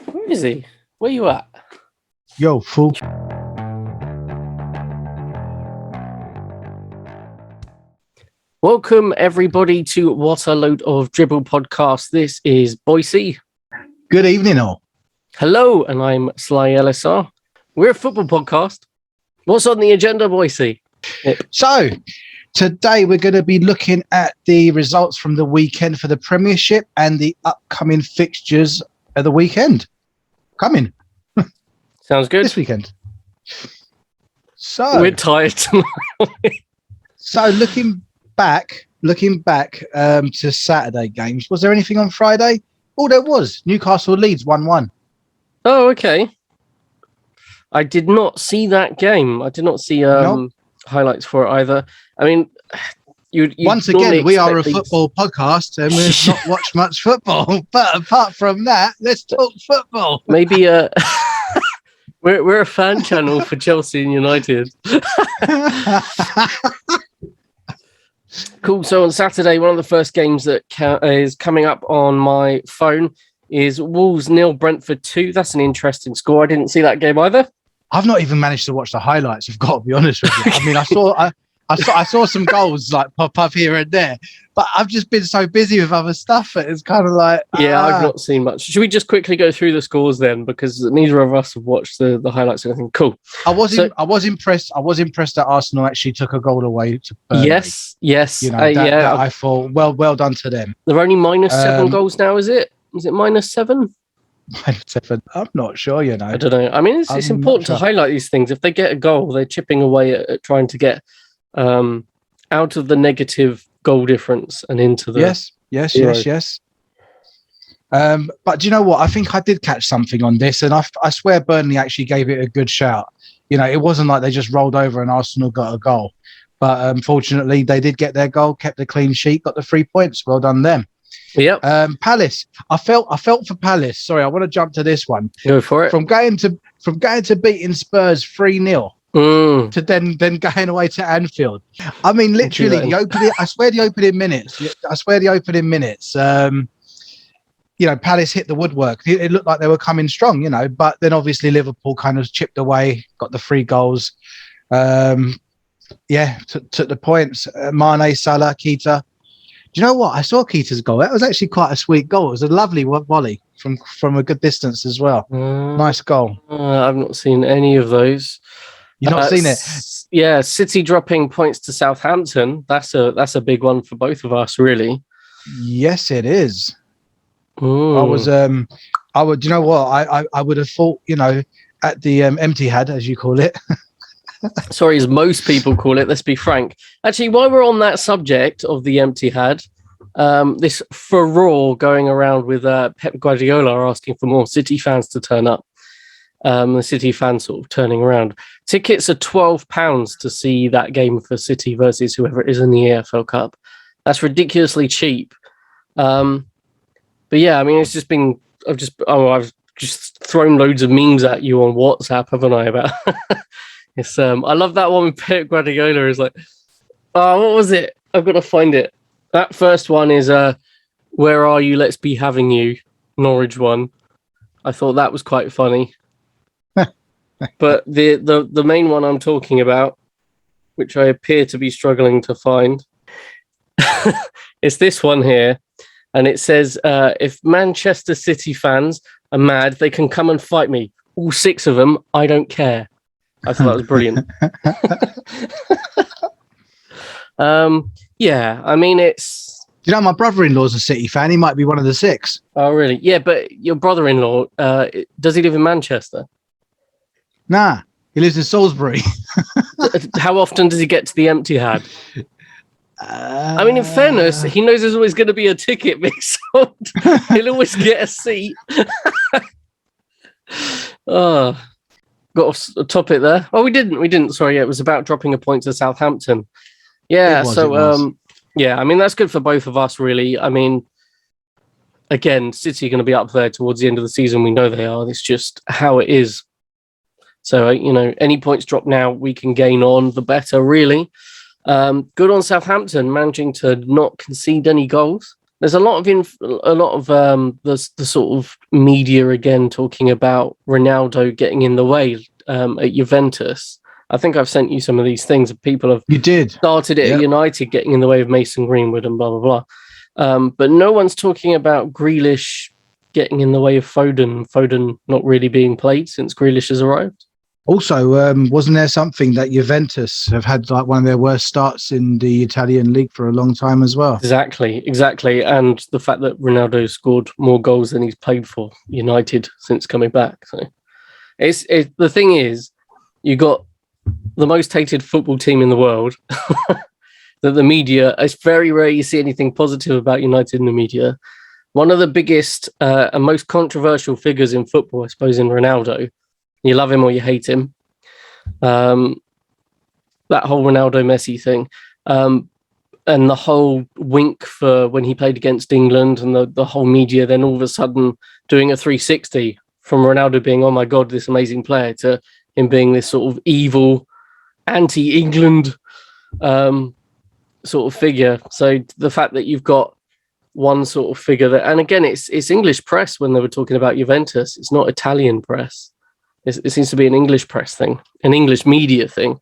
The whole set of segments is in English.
Where is he? Where you at? Yo, fool. Welcome, everybody, to What a Load of Dribble podcast. This is Boycie. Good evening, all. Hello, and I'm Sly LSR. We're a football podcast. What's on the agenda, Boycie? So, today we're going to be looking at the results from the weekend for the Premiership and the upcoming fixtures of the weekend. Coming. Sounds good. This weekend. So we're tired tonight. So looking back to Saturday games, was there anything on Friday? Oh, there was. Newcastle Leeds 1-1. Oh, okay. I did not see that game. I did not see highlights for it either. I mean, you once again, we are a football podcast and we've not watched much football. But apart from that, let's talk football. Maybe we're a fan channel for Chelsea and United. Cool. So on Saturday, one of the first games that is coming up on my phone is Wolves 0, Brentford 2. That's an interesting score. I didn't see that game either. I've not even managed to watch the highlights. I've got to be honest with you. I mean, I saw some goals like pop up here and there, but I've just been so busy with other stuff that it's kind of like I've not seen much. Should we just quickly go through the scores then, because neither of us have watched the highlights or anything? Cool. I was impressed that Arsenal actually took a goal away to Burnley. Yes. You know, I thought well done to them. They're only minus 7 goals now, is it? Is it minus 7? -7. I'm not sure, you know. I don't know. I mean, it's important to highlight these things. If they get a goal, they're chipping away at trying to get out of the negative goal difference and into the yes. But do you know what? I think I did catch something on this, and I swear Burnley actually gave it a good shout. You know, it wasn't like they just rolled over and Arsenal got a goal. But unfortunately, they did get their goal, kept the clean sheet, got the 3 points. Well done them. Yep. Palace. I felt for Palace. Sorry, I want to jump to this one. Go for it. From going to beating Spurs 3-0 to then going away to Anfield. I mean, literally I swear the opening minutes. You know, Palace hit the woodwork. It looked like they were coming strong, you know, but then obviously Liverpool kind of chipped away, got the 3 goals. Took the points. Mane, Salah, Keita. Do you know what? I saw Keita's goal. That was actually quite a sweet goal. It was a lovely volley from a good distance as well. Nice goal. I've not seen any of those. You've not seen it? Yeah, City dropping points to Southampton. That's a big one for both of us, really. Yes, it is. Ooh. I would. You know what? I would have thought. You know, at the empty head, as you call it. Sorry, as most people call it. Let's be frank. Actually, while we're on that subject of the empty head, this furore going around with Pep Guardiola asking for more City fans to turn up. The City fans sort of turning around. Tickets are £12 to see that game for City versus whoever it is in the EFL Cup. That's ridiculously cheap. But yeah, I mean, it's just been. I've just thrown loads of memes at you on WhatsApp, haven't I? About it's. I love that one with Pep Guardiola. Is like, what was it? I've got to find it. That first one is "Where are you? Let's be having you." Norwich one. I thought that was quite funny. But the main one I'm talking about, which I appear to be struggling to find, is this one here. And it says, if Manchester City fans are mad, they can come and fight me. All 6 of them, I don't care. I thought that was brilliant. Yeah, I mean, it's... You know, my brother-in-law's a City fan. He might be one of the 6. Oh, really? Yeah, but your brother-in-law, does he live in Manchester? Nah, he lives in Salisbury. How often does he get to the empty head? I mean, in fairness, he knows there's always going to be a ticket being sold. He'll always get a seat. Got a topic there. Oh, we didn't. Sorry, yeah, it was about dropping a point to Southampton. Yeah, yeah, I mean, that's good for both of us, really. I mean, again, City are going to be up there towards the end of the season. We know they are. It's just how it is. So, you know, any points dropped now we can gain on, the better, really. Good on Southampton, managing to not concede any goals. There's a lot of the sort of media again talking about Ronaldo getting in the way at Juventus. I think I've sent you some of these things. People have started it at United, getting in the way of Mason Greenwood and blah blah blah. But no one's talking about Grealish getting in the way of Foden. Foden not really being played since Grealish has arrived. Also, wasn't there something that Juventus have had like one of their worst starts in the Italian league for a long time as well? Exactly. And the fact that Ronaldo scored more goals than he's played for United since coming back. So it's the thing is, you got the most hated football team in the world. That the media, it's very rare you see anything positive about United in the media. One of the biggest and most controversial figures in football, I suppose, in Ronaldo. You love him or you hate him. That whole Ronaldo Messi thing. And the whole wink for when he played against England, and the whole media then all of a sudden doing a 360 from Ronaldo being, oh my God, this amazing player, to him being this sort of evil, anti-England sort of figure. So the fact that you've got one sort of figure that, and again, it's English press when they were talking about Juventus. It's not Italian press. It seems to be an English press thing, an English media thing.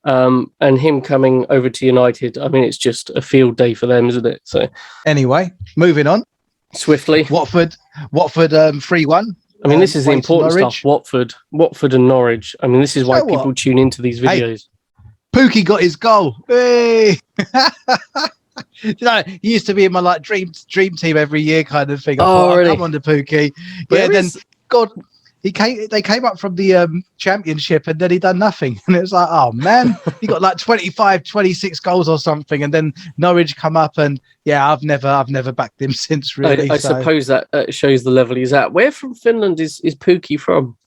And him coming over to United, I mean, it's just a field day for them, isn't it? So anyway, moving on swiftly. Watford 3-1. I mean, this is the important stuff. Watford and Norwich. I mean, this is why people tune into these videos. Hey, Pookie got his goal. Hey! You know, he used to be in my like dream team every year kind of thing. Really? Come on to Pookie. They came up from the championship and then he done nothing. And it was like, oh man, he got like 25, 26 goals or something. And then Norwich come up and I've never backed him since really. I suppose that shows the level he's at. Where from Finland is Pookie from?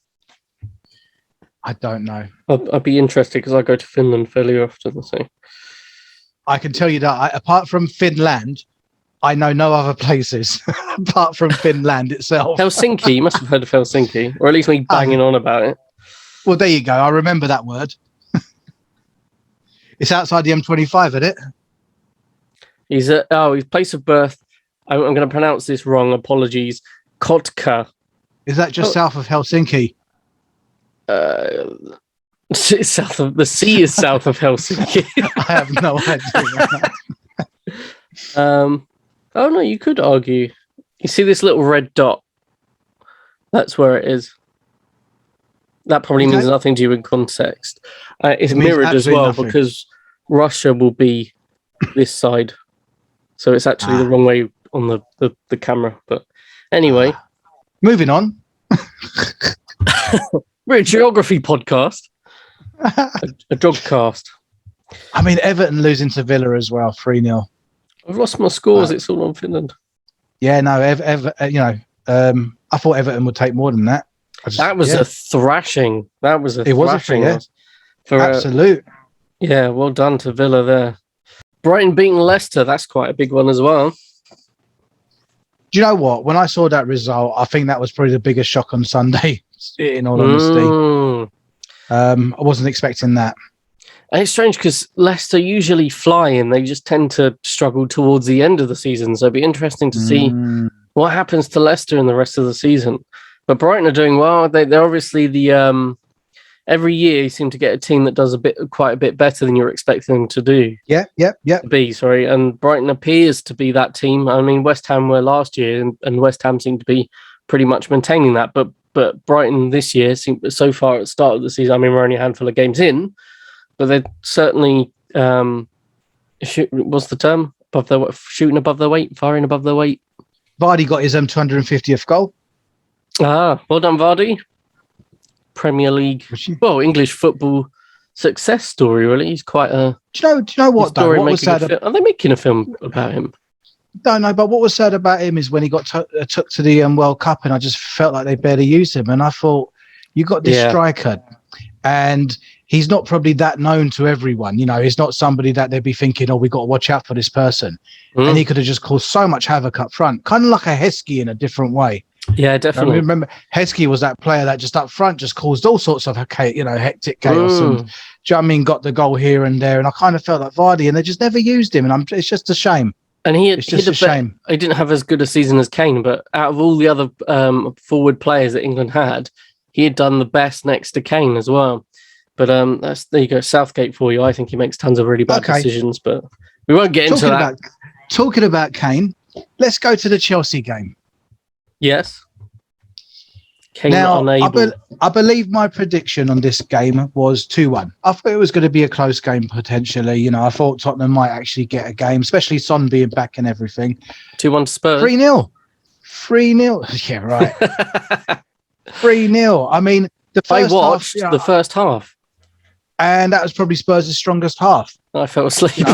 I don't know. I'd be interested because I go to Finland fairly often. So I can tell you that apart from Finland, I know no other places apart from Finland itself. Helsinki, you must have heard of Helsinki, or at least me banging on about it. Well, there you go. I remember that word. It's outside the M25, isn't it? His place of birth. I'm going to pronounce this wrong. Apologies. Kotka. Is that just south of Helsinki? It's south of the sea is south of Helsinki. I have no idea. Oh no, you could argue. You see this little red dot? That's where it is. That probably means nothing to you in context. It's mirrored as well because Russia will be this side. So it's actually the wrong way on the camera. But anyway. Moving on. We're a geography podcast. a jogcast. I mean, Everton losing to Villa as well, 3-0. I've lost my scores. It's all on Finland. Yeah, no, I thought Everton would take more than that. That was a thrashing. That was a thrashing. Absolute. Well done to Villa there. Brighton beating Leicester. That's quite a big one as well. Do you know what? When I saw that result, I think that was probably the biggest shock on Sunday, in all honesty. I wasn't expecting that. And it's strange because Leicester usually fly and they just tend to struggle towards the end of the season. So it'd be interesting to see what happens to Leicester in the rest of the season. But Brighton are doing well. They're obviously every year you seem to get a team that does quite a bit better than you're expecting them to do. And Brighton appears to be that team. I mean, West Ham were last year and West Ham seemed to be pretty much maintaining that. But Brighton this year, so far at the start of the season, I mean, we're only a handful of games in, but they're certainly, what's the term? Shooting above their weight, firing above their weight. Vardy got his 250th goal. Well done, Vardy. Premier League, English football success story, really. He's quite a... Do you know what, though? What was sad Are they making a film about him? No, but what was sad about him is when he got took to the World Cup and I just felt like they barely used him. And I thought, you got this striker and he's not probably that known to everyone. You know, he's not somebody that they'd be thinking, we got to watch out for this person. And he could have just caused so much havoc up front, kind of like a Heskey in a different way. Yeah, definitely. I remember Heskey was that player that just up front just caused all sorts of hectic chaos and got the goal here and there. And I kind of felt like Vardy and they just never used him. And it's just a shame. And it's just a shame. He didn't have as good a season as Kane, but out of all the other forward players that England had, he had done the best next to Kane as well. But there you go, Southgate for you. I think he makes tons of really bad decisions, but we won't get into that. Talking about Kane, let's go to the Chelsea game. Yes. Kane now, unable. I believe my prediction on this game was 2-1. I thought it was going to be a close game potentially. You know, I thought Tottenham might actually get a game, especially Son being back and everything. 2-1 to Spurs. 3-0. 3-0. Yeah, right. 3-0. I mean, I watched the first half. And that was probably Spurs' strongest half. I fell asleep.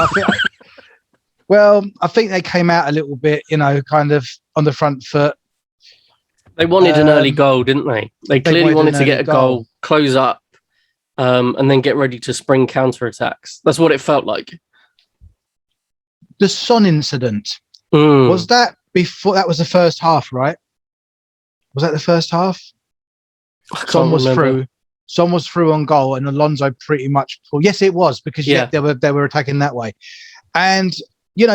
I think they came out a little bit, kind of on the front foot. They wanted an early goal, didn't they? They clearly wanted to get a goal, close up, and then get ready to spring counter-attacks. That's what it felt like. The Son incident, was that before? That was the first half, right? Was that the first half? Son was through. Son was through on goal, and Alonso pretty much pulled. Yes, it was, because they were attacking that way. And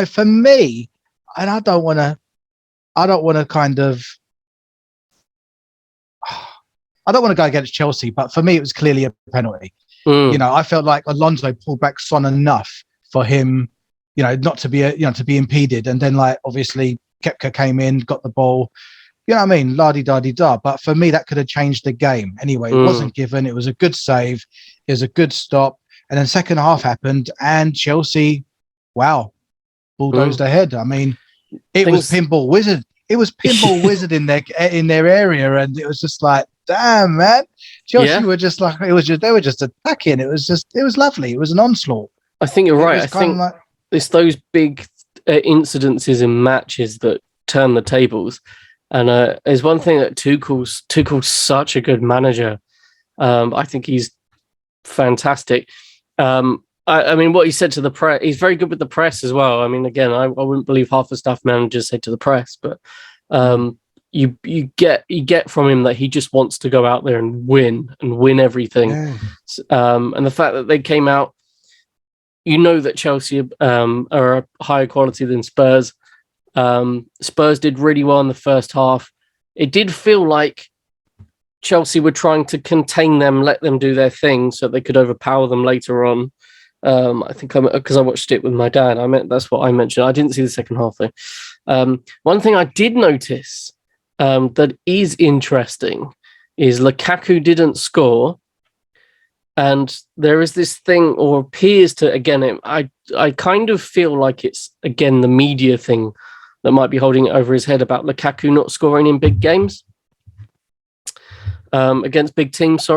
for me, and I don't want to kind of. I don't want to go against Chelsea, but for me, it was clearly a penalty. I felt like Alonso pulled back Son enough for him, not to be to be impeded, and then obviously Kepka came in, got the ball. You know what I mean? La-di-da-di-da. But for me, that could have changed the game. Anyway, it wasn't given. It was a good save. It was a good stop. And then second half happened, and Chelsea, bulldozed ahead. I mean, it was Pinball Wizard. It was Pinball Wizard in their area, and it was just like, damn, man. Chelsea were just like, they were just attacking. It was lovely. It was an onslaught. I think you're right. I think it's those big incidences in matches that turn the tables. And there's one thing that Tuchel's such a good manager. I think he's fantastic. I mean, what he said to the press, he's very good with the press as well. I mean, again, I wouldn't believe half the stuff managers say to the press, but you get from him that he just wants to go out there and win everything. Yeah. And the fact that they came out, that Chelsea are a higher quality than Spurs. Spurs did really well in the first half. It did feel like Chelsea were trying to contain them, let them do their thing so they could overpower them later on. I think because I watched it with my dad. That's what I mentioned. I didn't see the second half though. One thing I did notice that is interesting is Lukaku didn't score, and there is this thing, or appears to, again, I kind of feel like it's again the media thing that might be holding it over his head about Lukaku not scoring in big games, against big teams.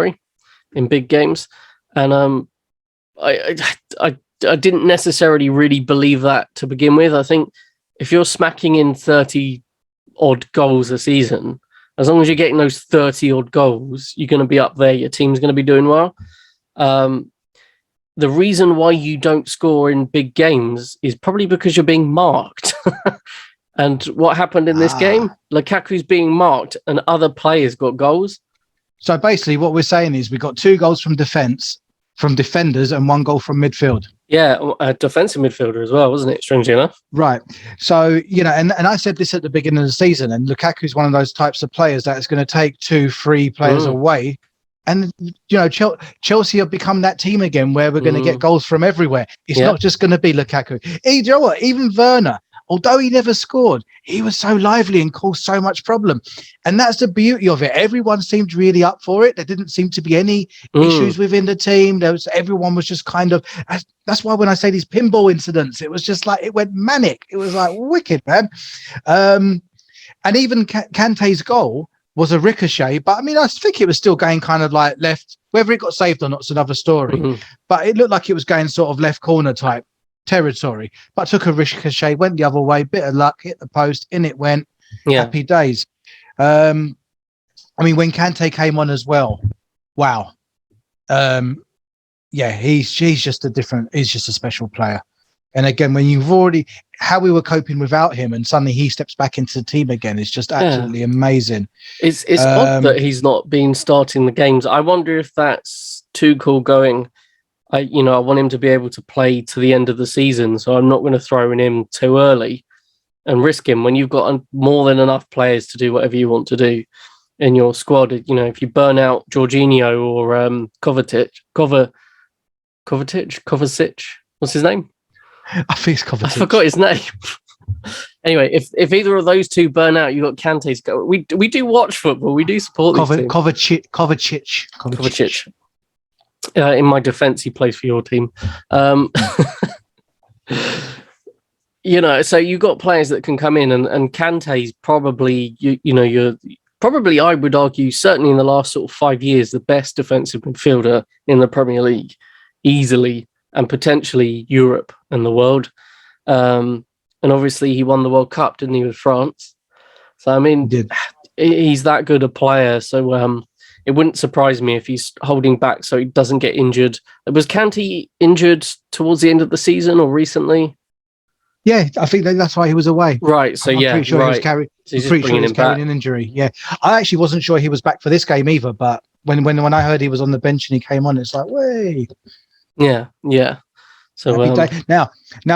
In big games, and I didn't necessarily really believe that to begin with. I think if you're smacking in 30 odd goals a season, as long as you're getting those 30 odd goals, you're going to be up there. Your team's going to be doing well. The reason why you don't score in big games is probably because you're being marked. And what happened in this game? Lukaku's being marked and other players got goals. So basically what we're saying is we got 2 goals from defenders and 1 goal from midfield. Yeah, a defensive midfielder as well, wasn't it? Strangely enough. Right. So, and I said this at the beginning of the season, and Lukaku's one of those types of players that is going to take 2-3 players away. And, Chelsea have become that team again where we're going to get goals from everywhere. It's not just going to be Lukaku. You know what? Even Werner, although he never scored, he was so lively and caused so much problem. And that's the beauty of it. Everyone seemed really up for it. There didn't seem to be any issues within the team. Everyone was just kind of, that's why when I say these pinball incidents, it was just like, it went manic. It was like wicked, man. And even Kante's goal was a ricochet, but I mean, I think it was still going kind of like left. Whether it got saved or not is another story. But it looked like it was going sort of left corner type territory, but took a ricochet, went the other way, bit of luck, hit the post, in it went. Happy days. I mean, when Kante came on as well, wow. He's just a special player. And again, when you've already, how we were coping without him, and suddenly he steps back into the team again, is just absolutely amazing. It's odd that he's not been starting the games. I wonder if that's Tuchel going, I want him to be able to play to the end of the season, so I'm not going to throw in him too early. and risk him when you've got more than enough players to do whatever you want to do in your squad. You know, if you burn out Jorginho or Kovacic, what's his name? I think it's Kovacic. I forgot his name. Anyway, if either of those two burn out, you got Kante's go. We do watch football. We do support these teams. Kovacic. In my defence, he plays for your team. You know, so you got players that can come in, and Kante's probably you're probably, I would argue, certainly in the last sort of 5 years, the best defensive midfielder in the Premier League, easily, and potentially Europe and the world. And obviously, he won the World Cup, didn't he, with France? So, I mean, he's that good a player. So, it wouldn't surprise me if he's holding back so he doesn't get injured. Was Kante injured towards the end of the season or recently? Yeah, I think that's why he was away. Right. So, I'm pretty sure he was carrying an injury. Yeah, I actually wasn't sure he was back for this game either. But when I heard he was on the bench and he came on, it's like, way. Yeah. So now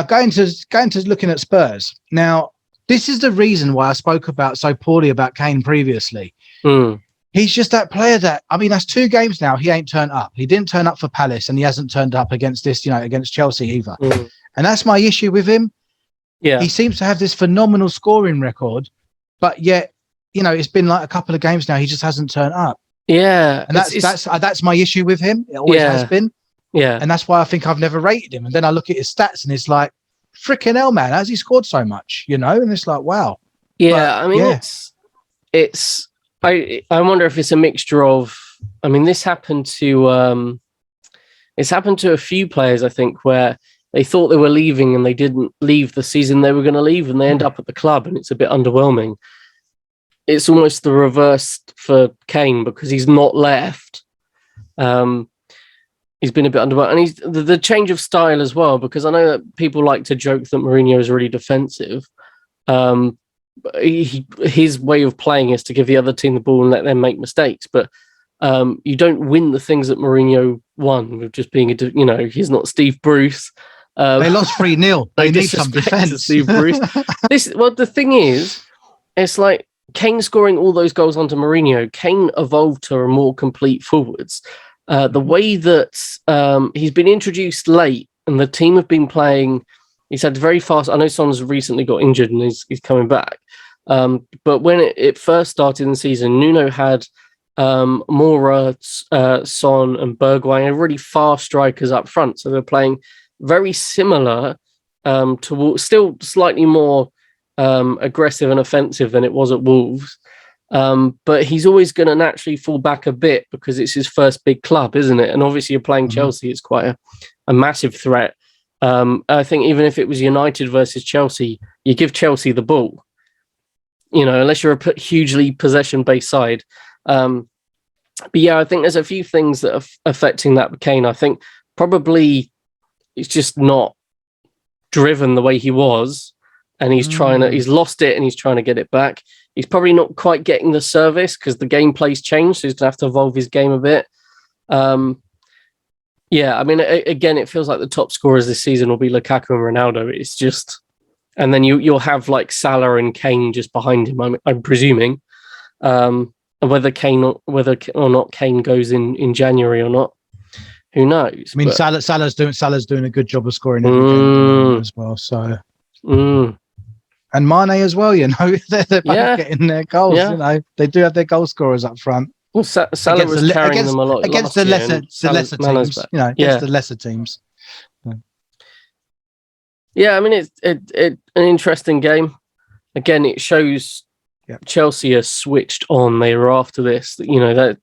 going to looking at Spurs. Now, this is the reason why I spoke so poorly about Kane previously. He's just that player that, I mean, that's 2 games now. He ain't turned up. He didn't turn up for Palace, and he hasn't turned up against Chelsea either. And that's my issue with him. Yeah, he seems to have this phenomenal scoring record, but yet, it's been like a couple of games now. He just hasn't turned up. Yeah, and that's my issue with him. It always has been. Yeah, and that's why I think I've never rated him. And then I look at his stats, and it's like, freaking hell, man, how's he scored so much? And it's like, wow. Yeah, I mean, it's. I wonder if it's a mixture of. I mean, this happened to. It's happened to a few players, I think, where they thought they were leaving and they didn't leave the season they were going to leave, and they end up at the club, and it's a bit underwhelming. It's almost the reverse for Kane because he's not left. He's been a bit underwhelming, and he's the change of style as well. Because I know that people like to joke that Mourinho is really defensive. His way of playing is to give the other team the ball and let them make mistakes. But you don't win the things that Mourinho won with just being he's not Steve Bruce. They lost 3-0. They need some defense. Steve Bruce. The thing is, it's like Kane scoring all those goals onto Mourinho. Kane evolved to a more complete forwards. The way that he's been introduced late, and the team have been playing. He's had very fast. I know Son's recently got injured and he's coming back. But when it first started in the season, Nuno had Moura, Son, and Bergwijn, really fast strikers up front. So they're playing very similar to still slightly more aggressive and offensive than it was at Wolves. But he's always going to naturally fall back a bit because it's his first big club, isn't it? And obviously you're playing Chelsea, it's quite a massive threat. I think even if it was United versus Chelsea, you give Chelsea the ball, unless you're a hugely possession-based side. But yeah, I think there's a few things that are affecting that with Kane. I think probably he's just not driven the way he was, and he's he's lost it and he's trying to get it back. He's probably not quite getting the service because the gameplay's changed, so he's going to have to evolve his game a bit. Yeah, I mean, again, it feels like the top scorers this season will be Lukaku and Ronaldo. It's just, and then you'll have like Salah and Kane just behind him. I'm presuming, whether or not Kane goes in January or not, who knows? I mean, Salah's doing a good job of scoring every game as well. So, and Mane as well. They're both getting their goals. Yeah. They do have their goal scorers up front. Well, Salah was carrying them a lot against the lesser teams. Against the lesser teams. Yeah, I mean, it's an interesting game. Again, it shows Chelsea are switched on. They were after this. That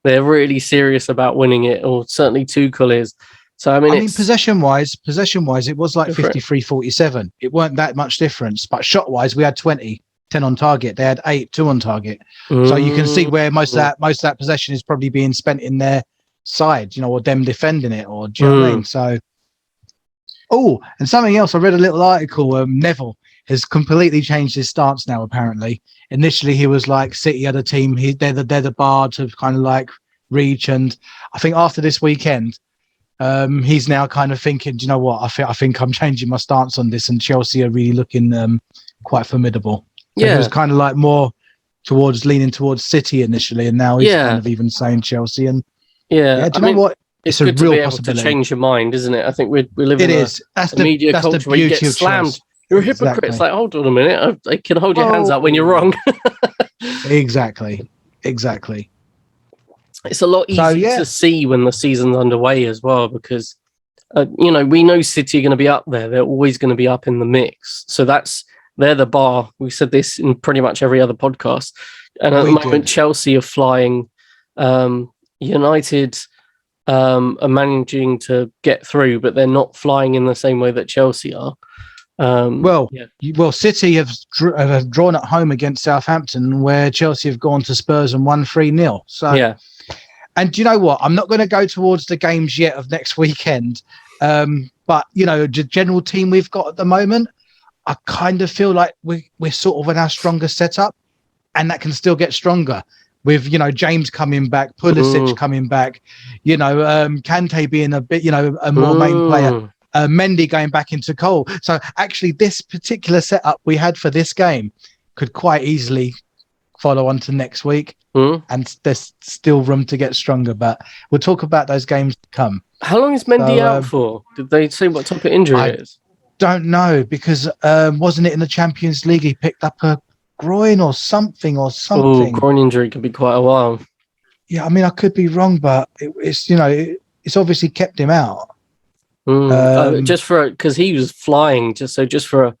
they're really serious about winning it, or certainly Tuchel is. So I mean, possession-wise, it was like 53-47. It weren't that much difference, but shot-wise, we had 20. 10 on target. They had 8, 2 on target. So you can see where most of that possession is probably being spent in their side, or them defending it, or do you know what I mean? So, and something else. I read a little article. Neville has completely changed his stance now. Apparently, initially he was like City are the team. They're the bar to kind of like reach, and I think after this weekend, he's now kind of thinking, do you know what? I think I'm changing my stance on this, and Chelsea are really looking quite formidable. So he was kind of like more leaning towards City initially, and now he's kind of even saying Chelsea. And do you know what? It's good to be able to change your mind, isn't it? I think we live in a media culture where you get slammed. You're a hypocrite. It's like, hold on a minute. I can hold your hands up when you're wrong. Exactly. It's a lot easier to see when the season's underway as well, because, we know City are going to be up there. They're always going to be up in the mix. So they're the bar. We said this in pretty much every other podcast. And at the moment, Chelsea are flying. United are managing to get through, but they're not flying in the same way that Chelsea are. City have drawn at home against Southampton, where Chelsea have gone to Spurs and won 3-0. So, and do you know what? I'm not going to go towards the games yet of next weekend, but the general team we've got at the moment, I kind of feel like we're sort of in our strongest setup, and that can still get stronger with James coming back, Pulisic coming back, Kante being a bit a more main player. Mendy going back into goal. So actually, this particular setup we had for this game could quite easily follow on to next week, and there's still room to get stronger. But we'll talk about those games to come. How long is Mendy out for? Did they say what type of injury it is? Don't know, because wasn't it in the Champions League he picked up a groin or something? Oh, groin injury can be quite a while. Yeah, I mean, I could be wrong, but it's it's obviously kept him out. Just because he was flying, just for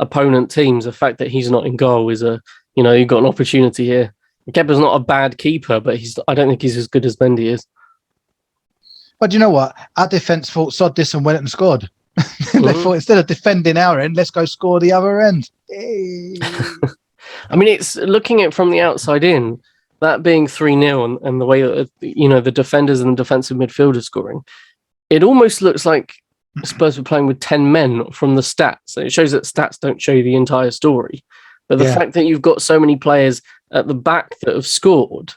opponent teams, the fact that he's not in goal is you've got an opportunity here. Kepa's not a bad keeper, but I don't think he's as good as Mendy is. But you know what? Our defence thought sod this and went and scored. They thought, instead of defending our end, let's go score the other end. I mean, it's looking at it from the outside in, that being 3-0 and the way that the defenders and the defensive midfielders scoring. It almost looks like Spurs were playing with 10 men from the stats. It shows that stats don't show the entire story. But the fact that you've got so many players at the back that have scored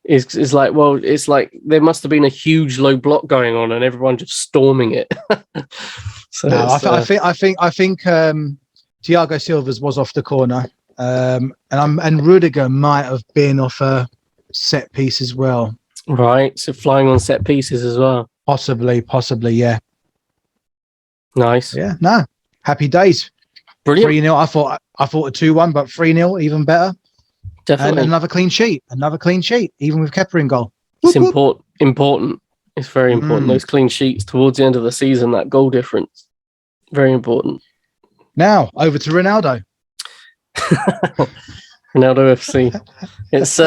is like, well, it's like there must have been a huge low block going on and everyone just storming it. So no, I think Thiago Silva's was off the corner, and Rudiger might have been off a set piece as well. Right, so flying on set pieces as well. Possibly, yeah. Nice. Yeah, no. Happy days. Brilliant. 3-0. I thought a 2-1, but 3-0, even better. Definitely. And another clean sheet, even with Kepa in goal. It's important. It's very important. Those clean sheets towards the end of the season, that goal difference. Very important. Now, over to Ronaldo. Ronaldo FC. It's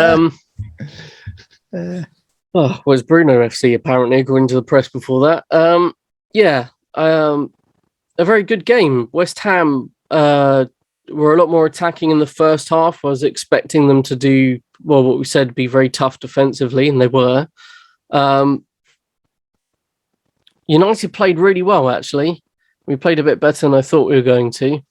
it's Bruno FC apparently, according to the press before that. A very good game. West Ham were a lot more attacking in the first half. I was expecting them to do what we said, be very tough defensively, and they were. United played really well, actually. We played a bit better than I thought we were going to.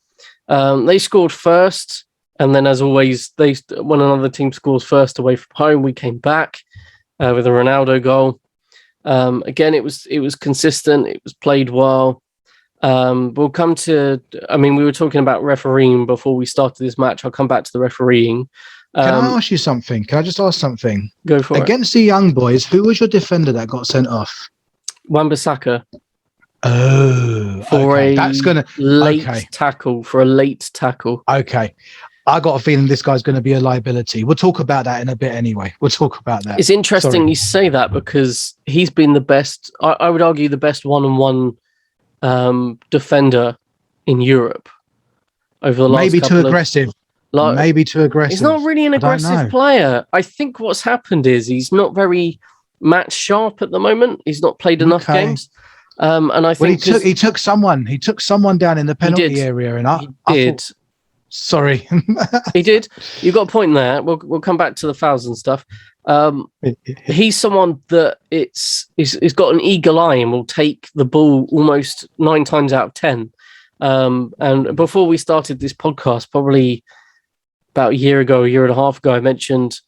They scored first, and then, as always, when another team scores first away from home, we came back with a Ronaldo goal. Again, it was consistent. It was played well. We'll come to. I mean, we were talking about refereeing before we started this match. I'll come back to the refereeing. Can I ask you something? Can I just ask something? Go for it. Against the young boys, who was your defender that got sent off? Wan-Bissaka. Oh, that's gonna late tackle for a late tackle. Okay, I got a feeling this guy's going to be a liability. We'll talk about that in a bit anyway. We'll talk about that. It's interesting you say that because he's been the best. I would argue the best one-on-one defender in Europe over the last. Maybe too aggressive. Maybe too aggressive. He's not really an aggressive player. I think what's happened is he's not very match sharp at the moment. He's not played enough games. And I think he took someone down in the penalty area, and I did. Sorry, he did. You've got a point there. We'll come back to the fouls and stuff. He's someone that he's got an eagle eye and will take the ball almost 9 times out of 10. And before we started this podcast, probably about a year and a half ago, I mentioned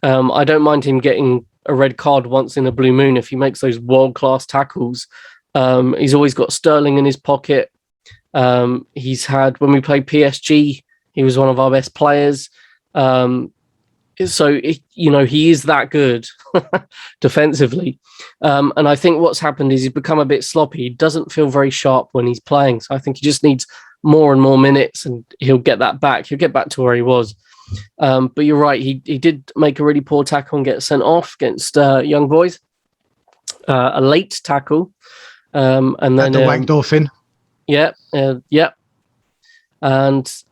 I don't mind him getting a red card once in a blue moon if he makes those world-class tackles. He's always got Sterling in his pocket. He's had, when we played PSG, he was one of our best players. So, he is that good defensively. And I think what's happened is he's become a bit sloppy. He doesn't feel very sharp when he's playing. So I think he just needs more and more minutes and he'll get that back. He'll get back to where he was. But you're right. He did make a really poor tackle and get sent off against Young Boys. A late tackle. And then the Wankdorfin. Yeah. And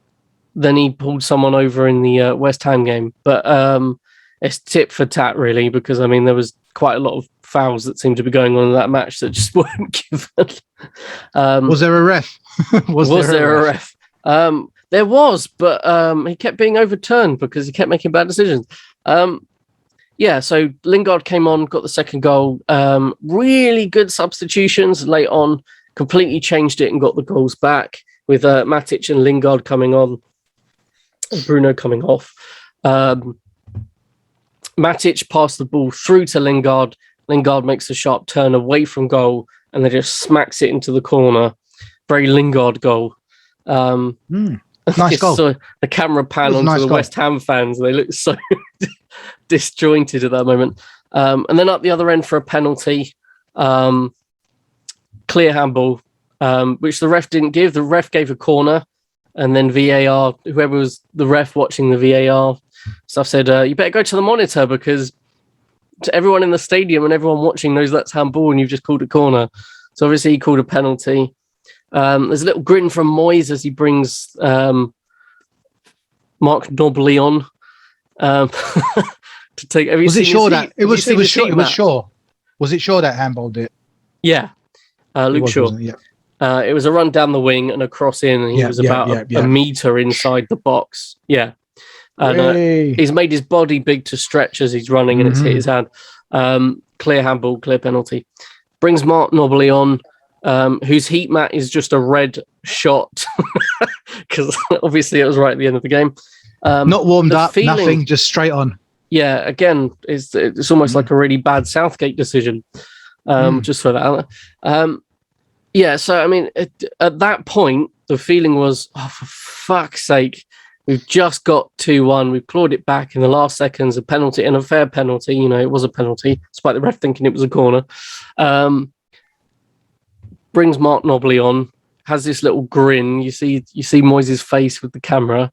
then he pulled someone over in the West Ham game. But it's tit for tat, really, because, there was quite a lot of fouls that seemed to be going on in that match that just weren't given. Was there a ref? was there a ref? There was, but he kept being overturned because he kept making bad decisions. So Lingard came on, got the second goal. Really good substitutions late on, completely changed it and got the goals back with Matic and Lingard coming on. Bruno coming off. Matic passed the ball through to Lingard. Lingard makes a sharp turn away from goal and then just smacks it into the corner. Very Lingard goal. Nice goal. So the camera pan onto the West Ham fans. They look so disjointed at that moment. And then up the other end for a penalty. Clear handball, which the ref didn't give. The ref gave a corner. And then VAR, whoever was the ref watching the VAR stuff said, you better go to the monitor because everyone in the stadium and everyone watching knows that's handball and you've just called a corner. So obviously he called a penalty. There's a little grin from Moyes as he brings Mark Nobley on to take. Was it sure that it was sure? Was it sure that handballed it? Yeah, Luke Shaw. Yeah. It was a run down the wing and a cross in, and he was about a meter inside the box. Yeah. And he's made his body big to stretch as he's running, and it's hit his hand. Clear handball, clear penalty. Brings Mark Nobley on, whose heat mat is just a red shot, because obviously it was right at the end of the game. Not warmed up, nothing, just straight on. Yeah, again, it's almost like a really bad Southgate decision, just for that. So, at that point, the feeling was, oh, for fuck's sake, we've just got 2-1. We've clawed it back in the last seconds, a penalty, and a fair penalty. It was a penalty, despite the ref thinking it was a corner. Brings Mark Nobley on, has this little grin. You see Moyes' face with the camera.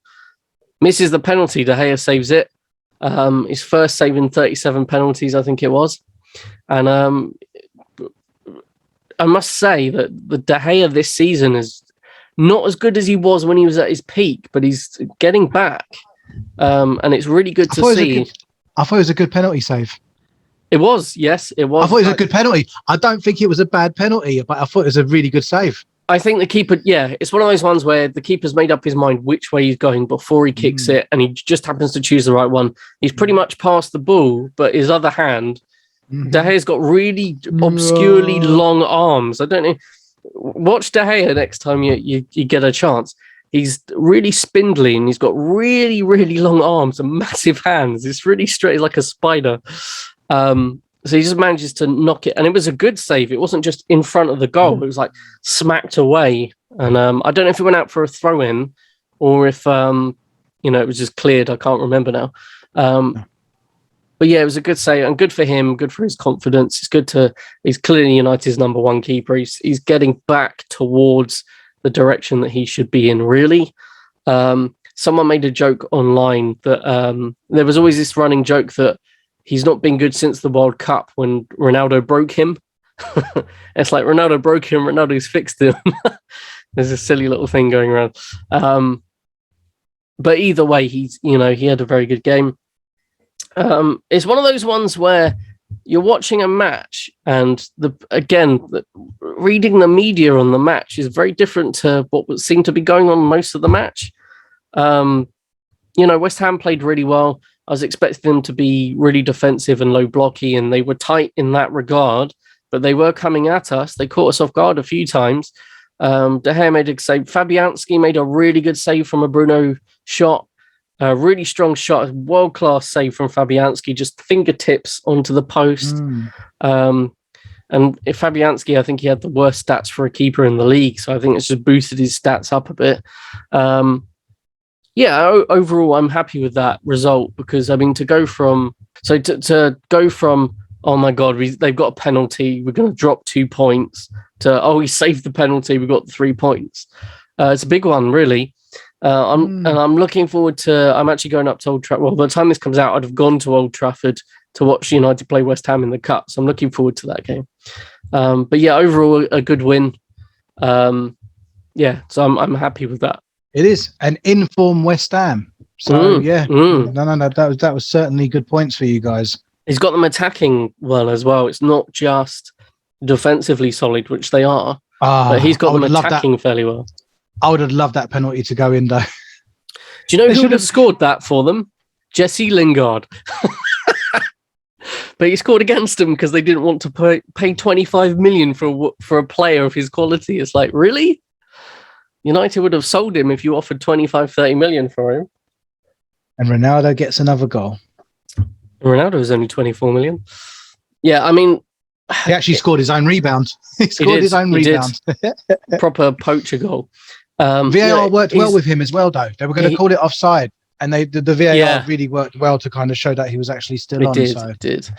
Misses the penalty. De Gea saves it. His first save in 37 penalties, I think it was. And I must say that the De Gea this season is not as good as he was when he was at his peak, but he's getting back. And it's really good to see. I thought it was a good penalty save. It was, yes, it was. I thought it was a good penalty. I don't think it was a bad penalty, but I thought it was a really good save. I think the keeper, it's one of those ones where the keeper's made up his mind which way he's going before he kicks it, and he just happens to choose the right one. He's pretty much passed the ball, but his other hand, De Gea's got really obscurely long arms. I don't know. Watch De Gea next time you get a chance. He's really spindly and he's got really, really long arms and massive hands. It's really straight, like a spider. So he just manages to knock it. And it was a good save. It wasn't just in front of the goal. It was like smacked away. And I don't know if it went out for a throw-in or if, it was just cleared. I can't remember now. But yeah, it was a good save and good for him, good for his confidence. He's clearly United's number one keeper. He's getting back towards the direction that he should be in, really. Someone made a joke online that there was always this running joke that he's not been good since the World Cup when Ronaldo broke him. It's like Ronaldo broke him, Ronaldo's fixed him. There's a silly little thing going around. But either way, he had a very good game. It's one of those ones where you're watching a match and reading the media on the match is very different to what seemed to be going on most of the match. West Ham played really well. I was expecting them to be really defensive and low blocky, and they were tight in that regard, but they were coming at us. They caught us off guard a few times. De Gea made a save. Fabianski made a really good save from a Bruno shot. Really strong shot, world-class save from Fabianski, just fingertips onto the post. And if Fabianski, I think he had the worst stats for a keeper in the league, so I think it's just boosted his stats up a bit. Overall, I'm happy with that result because, I mean, to go from, oh my God, they've got a penalty, we're going to drop 2 points, to, oh, we saved the penalty, we got 3 points. It's a big one, really. And I'm looking forward to, I'm actually going up to Old Trafford. Well, by the time this comes out, I'd have gone to Old Trafford to watch United play West Ham in the Cup. So I'm looking forward to that game. But yeah, overall, a good win. So I'm happy with that. It is an informed West Ham. So that was certainly good points for you guys. He's got them attacking well as well. It's not just defensively solid, which they are, but he's got them attacking fairly well. I would have loved that penalty to go in, though. Do you know who would have scored that for them? Jesse Lingard. But he scored against them because they didn't want to pay 25 million for a player of his quality. It's like, really? United would have sold him if you offered 25, 30 million for him. And Ronaldo gets another goal. Ronaldo was only 24 million. Yeah, I mean... He actually scored his own rebound. He scored his own rebound. Proper poacher goal. VAR worked well with him as well, though. They were going to call it offside. And the VAR really worked well to kind of show that he was actually still on. It did.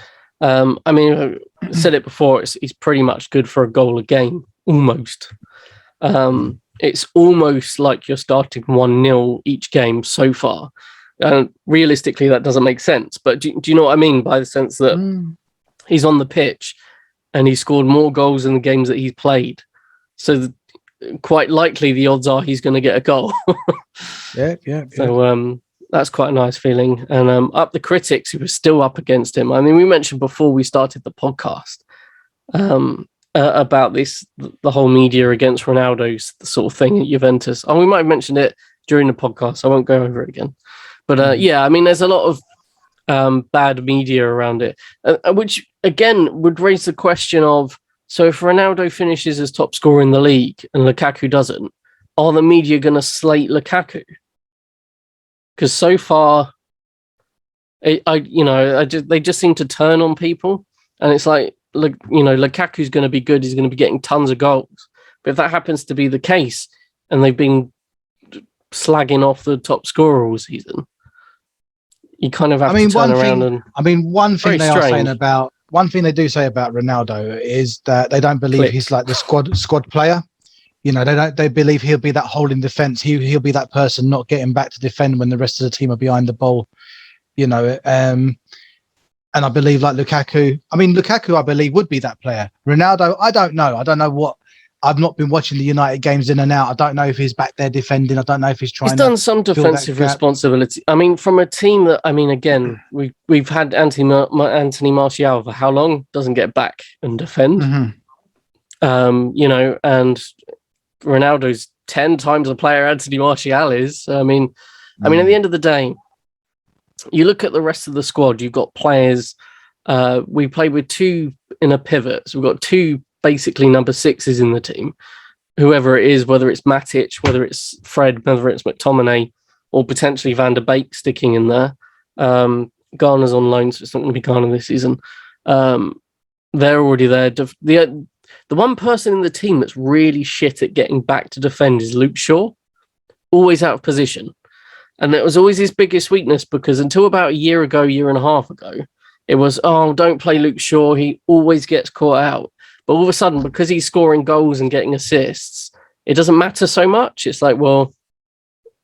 I mean, I said it before, he's pretty much good for a goal a game, almost. It's almost like you're starting 1-0 each game so far. And realistically, that doesn't make sense. But do you know what I mean by the sense that he's on the pitch and he scored more goals in the games that he's played? So quite likely the odds are he's going to get a goal. Yeah. So that's quite a nice feeling. And up the critics who were still up against him. I mean, we mentioned before we started the podcast about the whole media against Ronaldo's sort of thing at Juventus. And we might have mentioned it during the podcast. I won't go over it again. But I mean, there's a lot of bad media around it, which again would raise the question of, so if Ronaldo finishes as top scorer in the league and Lukaku doesn't, are the media going to slate Lukaku? Because so far, they just seem to turn on people, and it's like, Lukaku's going to be good. He's going to be getting tons of goals. But if that happens to be the case, and they've been slagging off the top scorer all season, you kind of have to turn around and... one thing they do say about Ronaldo is that they don't believe he's like the squad player. They believe he'll be that hole in defence. He'll be that person not getting back to defend when the rest of the team are behind the ball. And I believe like Lukaku, I believe would be that player. Ronaldo, I don't know. I don't know what. I've not been watching the United games in and out. I don't know if he's back there defending. I don't know if he's trying. He's done some defensive responsibility. I mean, from a team that, again, we've had Anthony Martial for how long? Doesn't get back and defend. And Ronaldo's 10 times the player Anthony Martial is. I mean, at the end of the day, you look at the rest of the squad. You've got players. We played with 2 in a pivot. So we've got 2 basically number 6s in the team. Whoever it is, whether it's Matic, whether it's Fred, whether it's McTominay, or potentially Van der Beek sticking in there. Garner's on loan, so it's not going to be Garner this season. They're already there. The one person in the team that's really shit at getting back to defend is Luke Shaw. Always out of position. And it was always his biggest weakness, because until about a year and a half ago, it was, don't play Luke Shaw. He always gets caught out. But all of a sudden, because he's scoring goals and getting assists, it doesn't matter so much. It's like, well,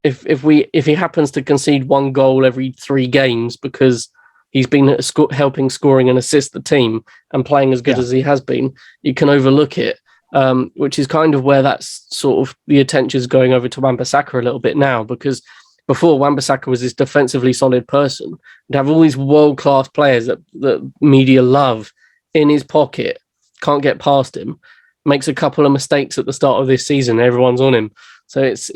if he happens to concede 1 goal every 3 games because he's been helping scoring and assist the team and playing as good as he has been, you can overlook it, which is kind of where that's sort of the attention's going over to Wan-Bissaka a little bit now, because before, Wan-Bissaka was this defensively solid person. To have all these world-class players that media love in his pocket, can't get past him, makes a couple of mistakes at the start of this season, everyone's on him. So it's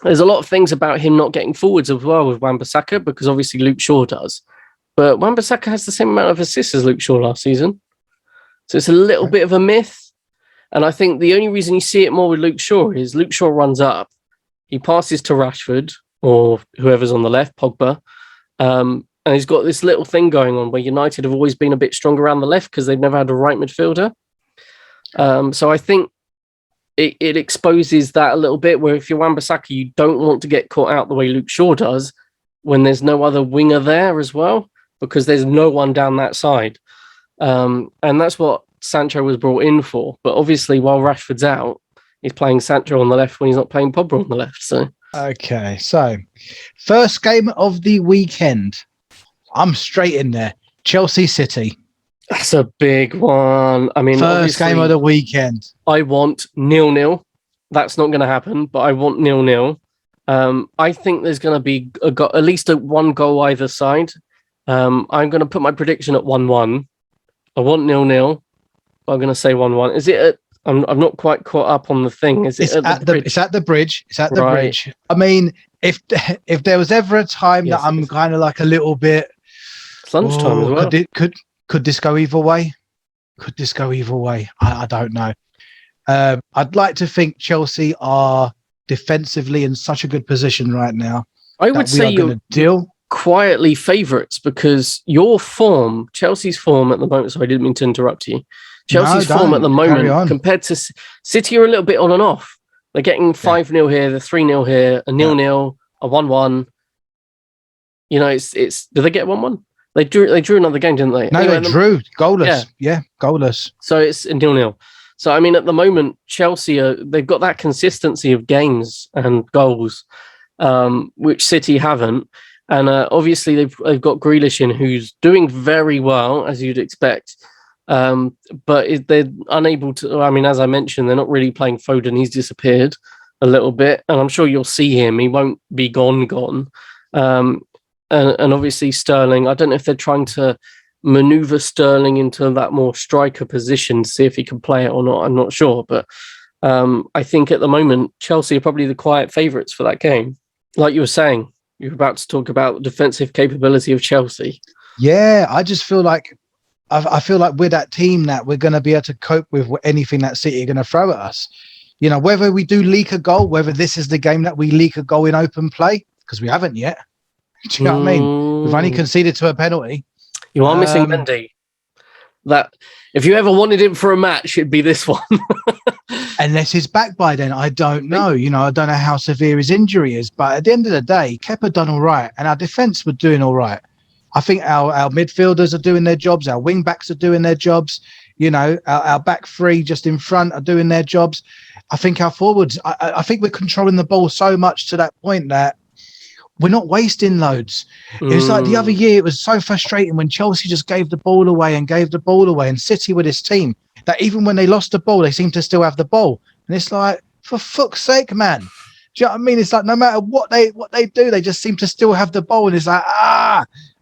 there's a lot of things about him not getting forwards as well with Wan-Bissaka, because obviously Luke Shaw does. But Wan-Bissaka has the same amount of assists as Luke Shaw last season. So it's a little bit of a myth. And I think the only reason you see it more with Luke Shaw is Luke Shaw runs up, he passes to Rashford, or whoever's on the left, Pogba. And he's got this little thing going on where United have always been a bit stronger around the left because they've never had a right midfielder. So I think it exposes that a little bit, where if you're Wan-Bissaka, you don't want to get caught out the way Luke Shaw does when there's no other winger there as well, because there's no one down that side. And that's what Sancho was brought in for. But obviously, while Rashford's out, he's playing Sancho on the left when he's not playing Pogba on the left. So okay, so first game of the weekend. I'm straight in there. Chelsea City. That's a big one. I mean, first game of the weekend. I want 0-0. That's not going to happen, but I want 0-0. I think there's going to be at least one goal either side. I'm going to put my prediction at 1-1. I want 0-0. But I'm going to say 1-1. Is it? I'm not quite caught up on the thing. Is it? It's at the bridge. It's at the bridge. I mean, if there was ever a time that I'm kind of like a little bit. It's lunchtime as well. Could this go either way? Could this go either way? I don't know. I'd like to think Chelsea are defensively in such a good position right now. I would say you're quietly favourites because your form, Chelsea's form at the moment. So I didn't mean to interrupt you. Chelsea's form at the moment compared to City are a little bit on and off. They're getting 5-0 here, they're 3-0 here, a 0-0, a 1-1. You know, it's. Did they get 1-1? They drew another game, didn't they? No, anyway, they drew goalless. Yeah, goalless. So it's a 0-0. So I mean, at the moment, Chelsea they've got that consistency of games and goals, which City haven't. And obviously, they've got Grealish in, who's doing very well, as you'd expect. But they're unable to. I mean, as I mentioned, they're not really playing Foden. He's disappeared a little bit, and I'm sure you'll see him. He won't be gone. And obviously Sterling, I don't know if they're trying to maneuver Sterling into that more striker position to see if he can play it or not. I'm not sure. But I think at the moment, Chelsea are probably the quiet favourites for that game. Like you were saying, you were about to talk about the defensive capability of Chelsea. Yeah, I just feel like, I feel like we're that team that we're going to be able to cope with anything that City are going to throw at us. You know, whether we do leak a goal, whether this is the game that we leak a goal in open play, because we haven't yet. Do you know what I mean? We've only conceded to a penalty. You are missing Mendy. That if you ever wanted him for a match, it'd be this one. Unless he's back by then, I don't know. You know, I don't know how severe his injury is. But at the end of the day, Kepa done all right, and our defence were doing all right. I think our midfielders are doing their jobs. Our wing backs are doing their jobs. You know, our back three just in front are doing their jobs. I think our forwards. I think we're controlling the ball so much to that point that we're not wasting loads. It was like the other year, it was so frustrating when Chelsea just gave the ball away, and City with this team, that even when they lost the ball, they seemed to still have the ball. And it's like, for fuck's sake, man. Do you know what I mean? It's like no matter what they do, they just seem to still have the ball. And it's like,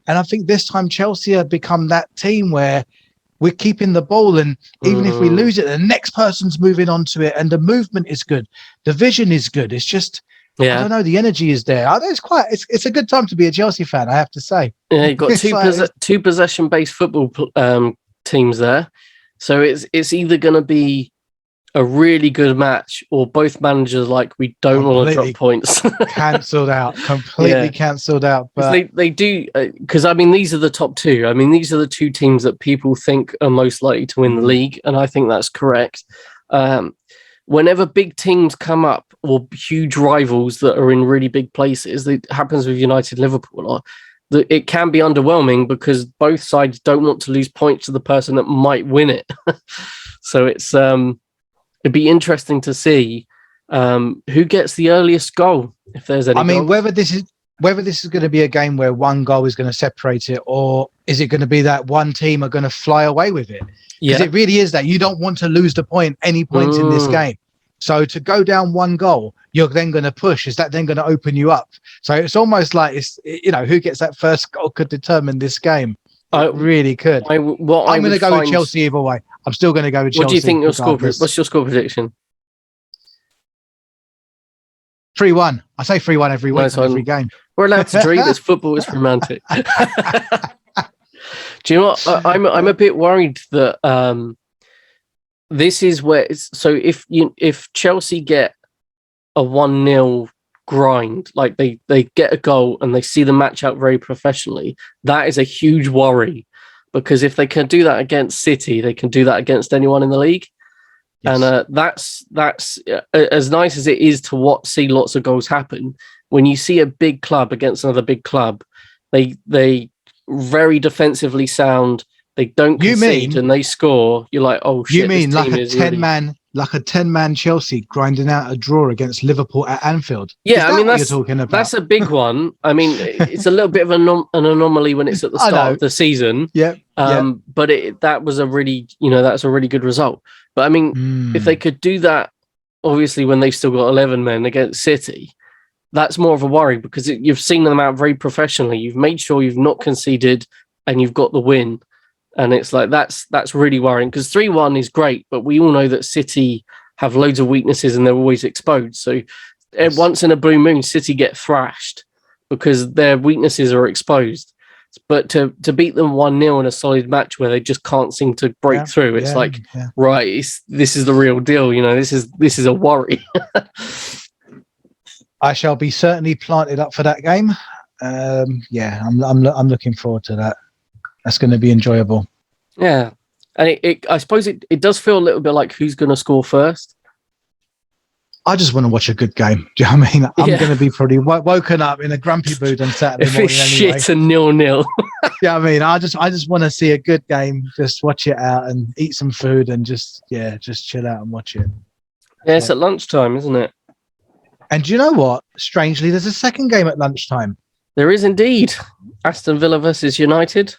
And I think this time Chelsea have become that team where we're keeping the ball, and even if we lose it, the next person's moving on to it, and the movement is good. The vision is good. It's just, I don't know, the energy is there. It's a good time to be a Chelsea fan, I have to say. Yeah, you've got two possession-based football teams there. So it's either going to be a really good match, or both managers we don't want to drop points. Cancelled out, completely cancelled out. But they do, because I mean, these are the top two. I mean, these are the two teams that people think are most likely to win the league, and I think that's correct. Whenever big teams come up, or huge rivals that are in really big places, it happens with United, Liverpool, it can be underwhelming because both sides don't want to lose points to the person that might win it. So it'd be interesting to see who gets the earliest goal, if there's any. I mean, whether this is going to be a game where one goal is going to separate it, or is it going to be that one team are going to fly away with it? Because it really is that you don't want to lose any points in this game. So to go down one goal, you're then going to push. Is that then going to open you up? So it's almost like who gets that first goal could determine this game. It really could. I'm going to go with Chelsea either way. I'm still going to go with Chelsea. What do you think what's your score prediction? 3-1. I say 3-1 every week, every game. We're allowed to dream. It's football. It's romantic. Do you know what? I'm a bit worried that this is where. So if Chelsea get a 1-0 grind, like they get a goal and they see the match out very professionally, that is a huge worry, because if they can do that against City, they can do that against anyone in the league. Yes. And that's as nice as it is to see lots of goals happen. When you see a big club against another big club, they very defensively sound. They don't concede and they score. You're like, oh shit! You mean like a 10-man Chelsea grinding out a draw against Liverpool at Anfield? Yeah, I mean that's what you're talking about. That's a big one. I mean, it's a little bit of an anomaly when it's at the start of the season. Yeah. But that was a really, that's a really good result. But I mean, if they could do that, obviously when they've still got 11 men against City, that's more of a worry, because you've seen them out very professionally. You've made sure you've not conceded and you've got the win. And it's like, that's really worrying, because 3-1 is great, but we all know that City have loads of weaknesses and they're always exposed. So once in a blue moon, City get thrashed because their weaknesses are exposed. But to beat them 1-0 in a solid match where they just can't seem to break through, it's right, this is the real deal. This is a worry. I shall be certainly planted up for that game. I'm looking forward to that. That's going to be enjoyable. Yeah. And I suppose it does feel a little bit like who's going to score first. I just want to watch a good game. Do you know what I mean? I'm going to be probably woken up in a grumpy mood on Saturday morning if it's anyway. Shit and 0-0. Yeah, I mean, I just want to see a good game, just watch it out and eat some food and just chill out and watch it. Yeah, it's at lunchtime, isn't it? And do you know what? Strangely, there's a second game at lunchtime. There is indeed. Aston Villa versus United.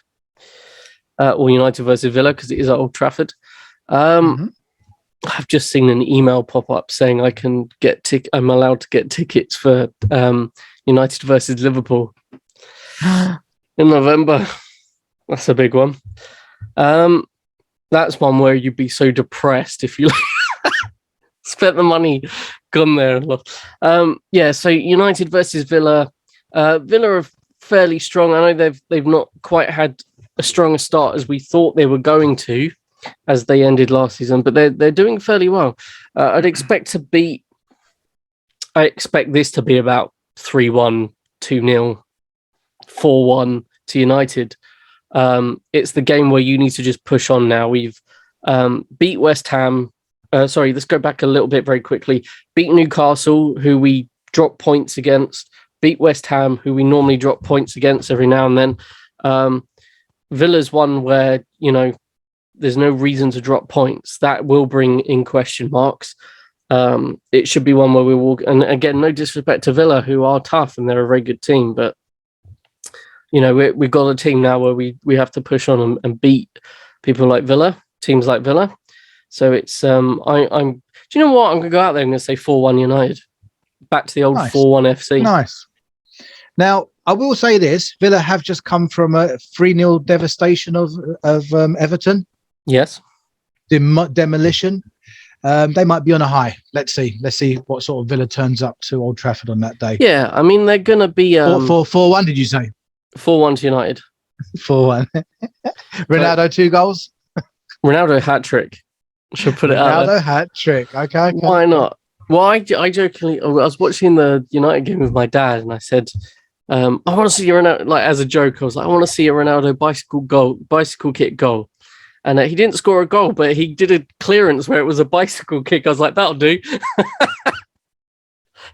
Or United versus Villa, because it is at Old Trafford. I've just seen an email pop up saying I'm allowed to get tickets for United versus Liverpool in November. That's a big one. That's one where you'd be so depressed if you spent the money, gone there. So United versus Villa. Villa are fairly strong. I know they've not quite had a strong start as we thought they were going to, as they ended last season, but they're doing fairly well. I expect this to be about 3-1, 2-0, 4-1 to United. It's the game where you need to just push on now. We've beat West Ham. Let's go back a little bit very quickly. Beat Newcastle, who we drop points against. Beat West Ham, who we normally drop points against every now and then. Villa's one where, there's no reason to drop points. That will bring in question marks. It should be one where we will, and again, no disrespect to Villa, who are tough and they're a very good team, but we've got a team now where we have to push on and beat people like Villa, teams like Villa. So it's do you know what? I'm gonna go out there and say 4-1 United. Back to the old 4-1 FC. Nice. Now, I will say this: Villa have just come from a 3-0 devastation of Everton. Yes. Demolition. They might be on a high. Let's see what sort of Villa turns up to Old Trafford on that day. Yeah, I mean, they're going to be... 4-1, did you say? 4-1 to United. 4-1. Ronaldo, 2 goals? Ronaldo hat-trick. Should put it out there. Ronaldo hat-trick. Okay. Why not? Well, I jokingly... I was watching the United game with my dad, and I said... I want to see a Ronaldo, like as a joke, I was like, I want to see a Ronaldo bicycle kick goal. And he didn't score a goal, but he did a clearance where it was a bicycle kick. I was like, that'll do. I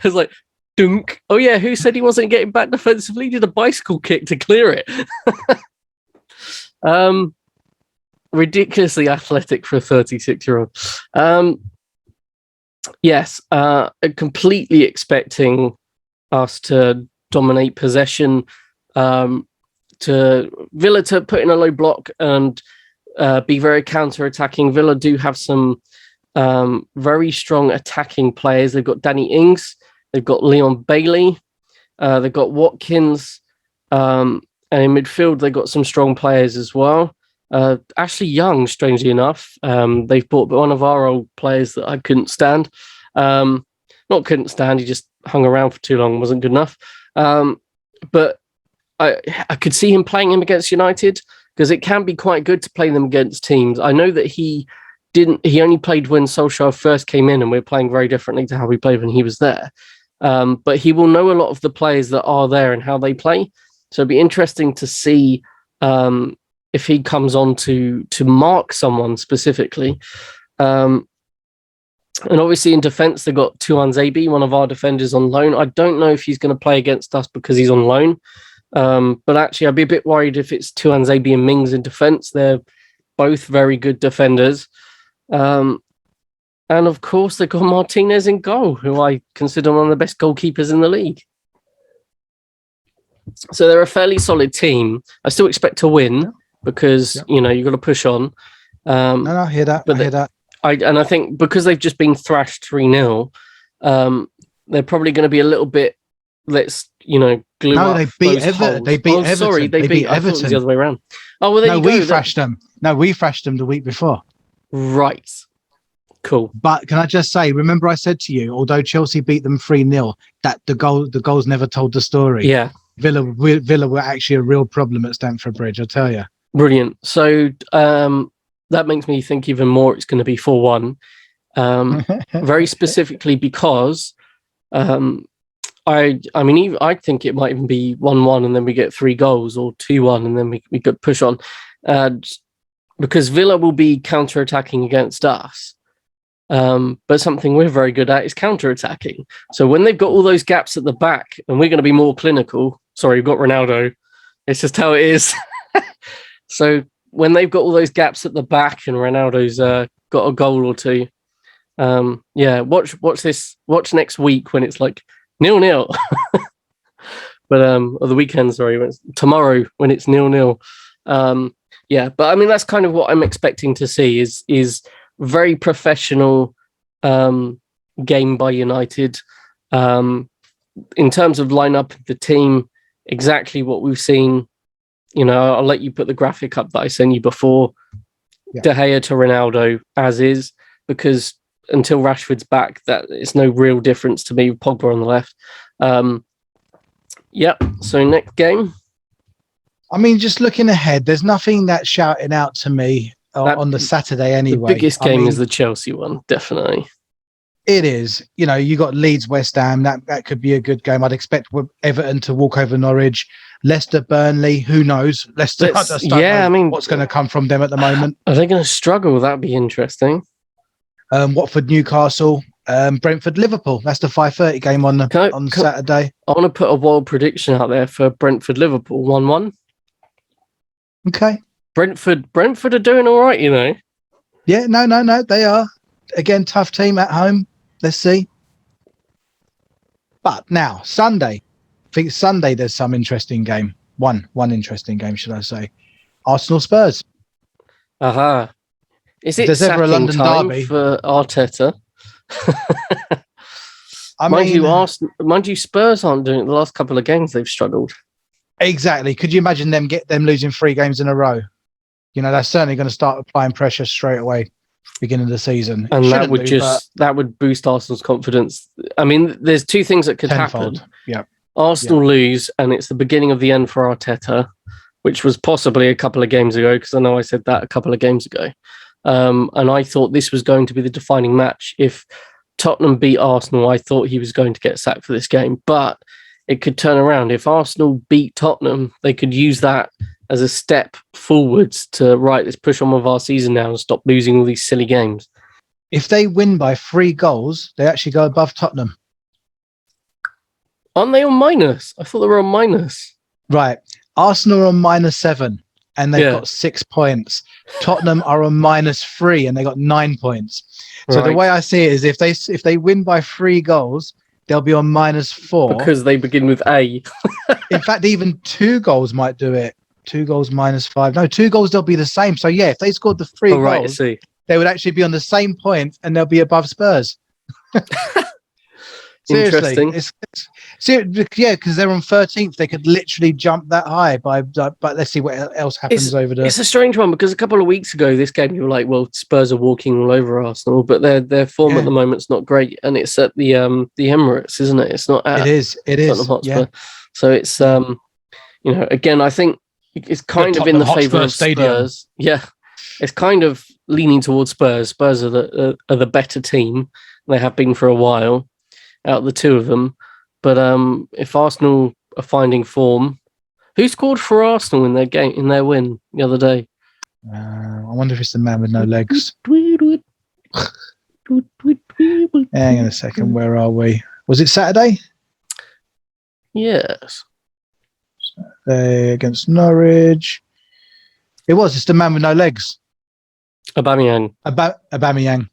was like, dunk. Oh yeah, who said he wasn't getting back defensively? He did a bicycle kick to clear it. Ridiculously athletic for a 36-year-old. Yes, completely expecting us to dominate possession, to Villa to put in a low block and be very counter-attacking. Villa do have some very strong attacking players. They've got Danny Ings, they've got Leon Bailey, they've got Watkins, and in midfield they've got some strong players as well. Ashley Young, strangely enough, they've bought one of our old players that I couldn't stand. Not couldn't stand, he just hung around for too long, wasn't good enough. But I could see him playing him against United, because it can be quite good to play them against teams. I know that he only played when Solskjaer first came in, and we were playing very differently to how we played when he was there. but he will know a lot of the players that are there and how they play. So it'd be interesting to see if he comes on to mark someone specifically. And obviously in defence, they've got Tuan Zabi, one of our defenders, on loan. I don't know if he's going to play against us because he's on loan. But actually, I'd be a bit worried if it's Tuan Zabi and Mings in defence. They're both very good defenders. And of course, they've got Martinez in goal, who I consider one of the best goalkeepers in the league. So they're a fairly solid team. I still expect to win because, you've got to push on. No, I hear that. I hear that. I think because they've just been thrashed 3-0, they're probably going to be a little bit, glue up. They beat Everton. They beat Everton. Sorry, they beat Everton. I thought it was the other way around. Oh, well, there you go. We thrashed them. No, we thrashed them the week before. Right. Cool. But can I just say, remember I said to you, although Chelsea beat them 3-0, that the goals never told the story. Yeah. Villa were actually a real problem at Stamford Bridge, I tell you. Brilliant. So, that makes me think even more it's going to be 4-1. Very specifically because I think it might even be 1-1 and then we get 3 goals, or 2-1 and then we could push on. Because Villa will be counter-attacking against us. But something we're very good at is counter-attacking. So when they've got all those gaps at the back and we're going to be more clinical, sorry, we've got Ronaldo. It's just how it is. So when they've got all those gaps at the back and Ronaldo's got a goal or two, watch next week when it's like 0-0. But or the weekend, sorry, tomorrow when it's 0-0. But I mean that's kind of what I'm expecting to see is very professional game by United. In terms of lineup of the team, exactly what we've seen. I'll let you put the graphic up that I sent you before. Yeah. De Gea to Ronaldo as is, because until Rashford's back, that it's no real difference to me with Pogba on the left. So next game. I mean, just looking ahead, there's nothing that's shouting out to me on the Saturday anyway. The biggest game is the Chelsea one, definitely. It is. You got Leeds, West Ham. That could be a good game. I'd expect Everton to walk over Norwich. Leicester, Burnley. Who knows? Leicester. I just don't know what's going to come from them at the moment. Are they going to struggle? That'd be interesting. Watford, Newcastle. Brentford, Liverpool. That's the 5:30 game on Saturday. I want to put a wild prediction out there for Brentford, Liverpool 1-1. Okay. Brentford are doing all right, Yeah, no, they are. Again, tough team at home. Let's see. But now, Sunday. I think Sunday there's some interesting game. One interesting game, should I say. Arsenal Spurs. Aha. Is it there's ever a London derby for Arteta? Mind you, Spurs aren't doing it. The last couple of games they've struggled. Exactly. Could you imagine them losing 3 games in a row? They're certainly going to start applying pressure straight away, beginning of the season. And that would boost Arsenal's confidence. I mean, there's 2 things that could happen. Yeah. Arsenal lose, and it's the beginning of the end for Arteta, which was possibly a couple of games ago, because I know I said that a couple of games ago. And I thought this was going to be the defining match. If Tottenham beat Arsenal, I thought he was going to get sacked for this game. But it could turn around. If Arsenal beat Tottenham, they could use that as a step forwards to, let's push on with our season now and stop losing all these silly games. If they win by 3 goals, they actually go above Tottenham. Aren't they on minus? I thought they were on minus. Right. Arsenal are on -7 and they've got 6 points. Tottenham are on -3 and they got 9 points. So the way I see it is if they win by 3 goals, they'll be on -4. Because they begin with A. In fact, even 2 goals might do it. 2 goals -5. No, 2 goals, they'll be the same. So yeah, if they scored the 3 goals, they would actually be on the same point and they'll be above Spurs. Interesting. Because they're on 13th. They could literally jump that high but let's see what else happens over there. It's a strange one because a couple of weeks ago, this game, you were like, well, Spurs are walking all over Arsenal, but their form at the moment's not great. And it's at the Emirates, isn't it? It's not at It is. Tottenham Hotspur. Yeah. So it's, again, I think it's kind of in the favour of Spurs. Yeah. It's kind of leaning towards Spurs. Spurs are the better team. They have been for a while out of the 2 of them. But if Arsenal are finding form, who scored for Arsenal in their win the other day? I wonder if it's the man with no legs. Hang on a second. Where are we? Was it Saturday? Yes. Against Norwich. It was. It's the man with no legs. Aubameyang. Aubameyang.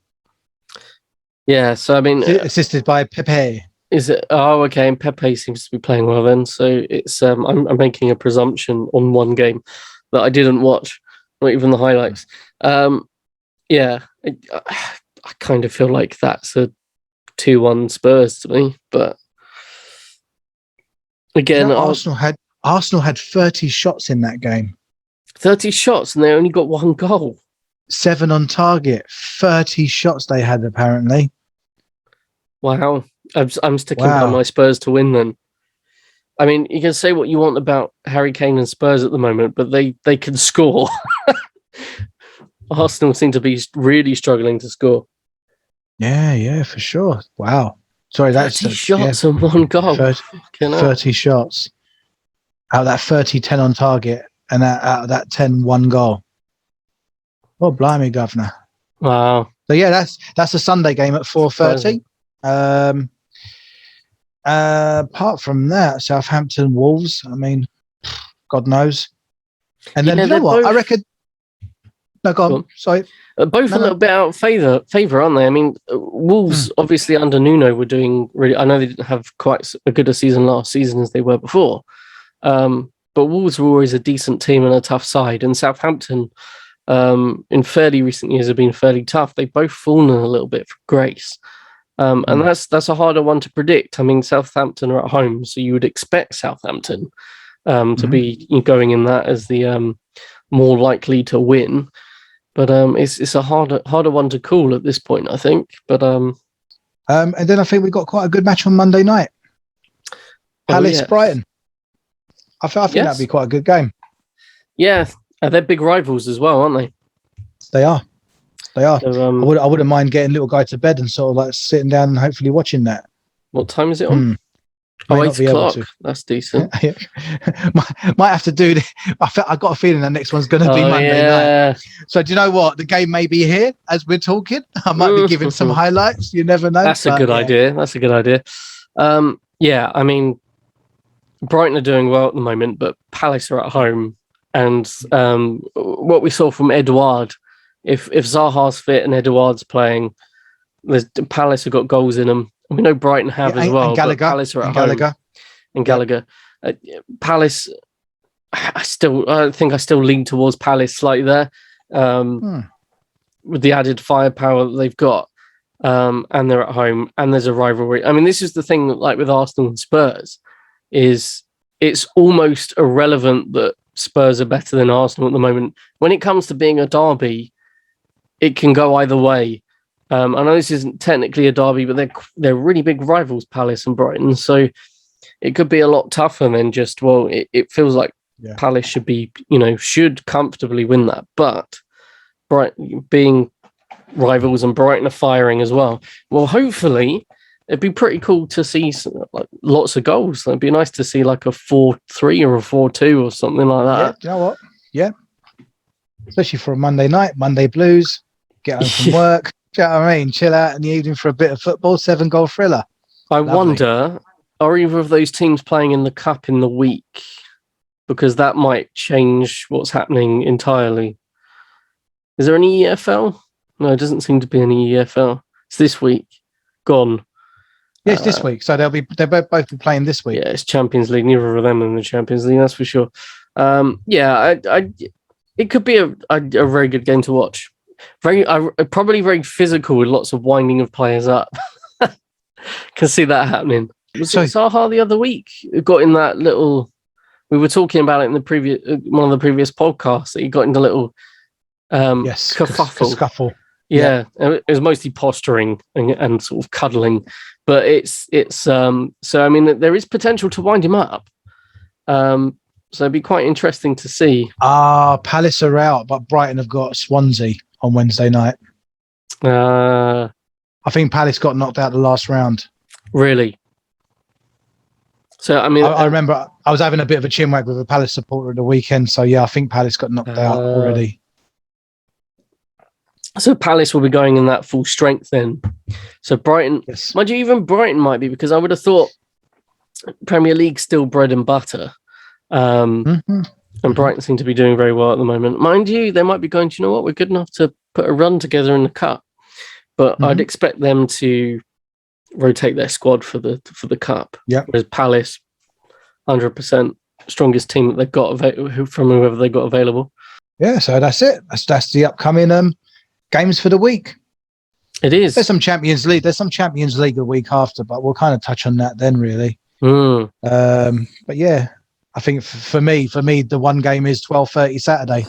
Yeah. So I mean, assisted by Pepe. Is it? Oh, okay. And Pepe seems to be playing well then. So it's. I'm making a presumption on one game that I didn't watch, not even the highlights. Yeah. I kind of feel like that's a 2-1 Spurs to me, but again, Arsenal had 30 shots in that game. 30 shots, and they only got 1 goal. 7 on target. 30 shots they had apparently. Wow, I'm sticking by my Spurs to win. Then, I mean, you can say what you want about Harry Kane and Spurs at the moment, but they can score. Arsenal seem to be really struggling to score. Yeah, for sure. Wow. Sorry, that's 30 shots and 1 goal. 30 shots. Out of that 30, 10 on target, and out of that 10, 1 goal. Oh, blimey, governor. Wow. So yeah, that's a Sunday game at 4:30. Apart from that, Southampton Wolves. I mean, God knows. And then you know what? I reckon. No, go on. Sorry. Both a little bit out of favour, aren't they? I mean, Wolves obviously under Nuno were doing really. I know they didn't have quite as good a season last season as they were before, but Wolves were always a decent team and a tough side. And Southampton, in fairly recent years, have been fairly tough. They've both fallen a little bit for grace, and that's a harder one to predict. I mean, Southampton are at home, so you would expect Southampton to be going in that as the more likely to win. But it's a harder one to call at this point, I think. But and then I think we got quite a good match on Monday night. Palace Brighton. I think that'd be quite a good game. Yeah, they're big rivals as well, aren't they? They are. So, I wouldn't mind getting little guy to bed and sort of like sitting down and hopefully watching that. What time is it on? 8 o'clock. That's decent. might have to do. I got a feeling that next one's going to be Monday night. So do you know what? The game may be here as we're talking. I might be giving some highlights. You never know. That's a good idea. That's a good idea. Yeah, I mean, Brighton are doing well at the moment, but Palace are at home, and what we saw from Edouard, if Zaha's fit and Edouard's playing, Palace have got goals in them. We know Brighton have as well. And Gallagher, but Palace are at home. And Gallagher. Palace, I think I still lean towards Palace slightly there, with the added firepower that they've got, and they're at home, and there's a rivalry. I mean, this is the thing, like with Arsenal and Spurs, is it's almost irrelevant that Spurs are better than Arsenal at the moment. When it comes to being a derby, it can go either way. I know this isn't technically a derby, but they're really big rivals, Palace and Brighton. So it could be a lot tougher than just, it feels like Palace should comfortably win that. But being rivals and Brighton are firing as well. Well, hopefully it'd be pretty cool to see lots of goals. It'd be nice to see like a 4-3 or a 4-2 or something like that. Yeah, you know what? Yeah. Especially for a Monday night, Monday blues, get home from work. Do you know what I mean? Chill out in the evening for a bit of football, 7-goal thriller. I wonder, are either of those teams playing in the Cup in the week? Because that might change what's happening entirely. Is there any EFL? No, it doesn't seem to be any EFL. It's this week. Gone. Yeah, it's this week. So they'll both be playing this week. Yeah, it's Champions League. Neither of them in the Champions League, that's for sure. It could be a very good game to watch. Probably very physical with lots of winding of players up. Can see that happening. Was it Zaha the other week? Got in that little. We were talking about it in the previous one of the previous podcasts. That he got into a little scuffle. Yeah, it was mostly posturing and sort of cuddling, but it's so I mean there is potential to wind him up. So it'd be quite interesting to see. Palace are out, but Brighton have got Swansea on Wednesday night. I think Palace got knocked out the last round. Really? So, I mean, I remember I was having a bit of a chinwag with a Palace supporter at the weekend. So, yeah, I think Palace got knocked out already. So, Palace will be going in that full strength then. So, Brighton, mind you, even Brighton might be, because I would have thought Premier League still bread and butter. And Brighton seem to be doing very well at the moment. Mind you, they might be going, do you know what? We're good enough to put a run together in the cup. But I'd expect them to rotate their squad for the cup. Yeah. Whereas Palace, 100% strongest team that they've got from whoever they got available. Yeah, so that's it. That's the upcoming games for the week. It is. There's some Champions League. There's some Champions League the week after, but we'll kind of touch on that then, really. But yeah, I think for me, the one game is 12:30 Saturday.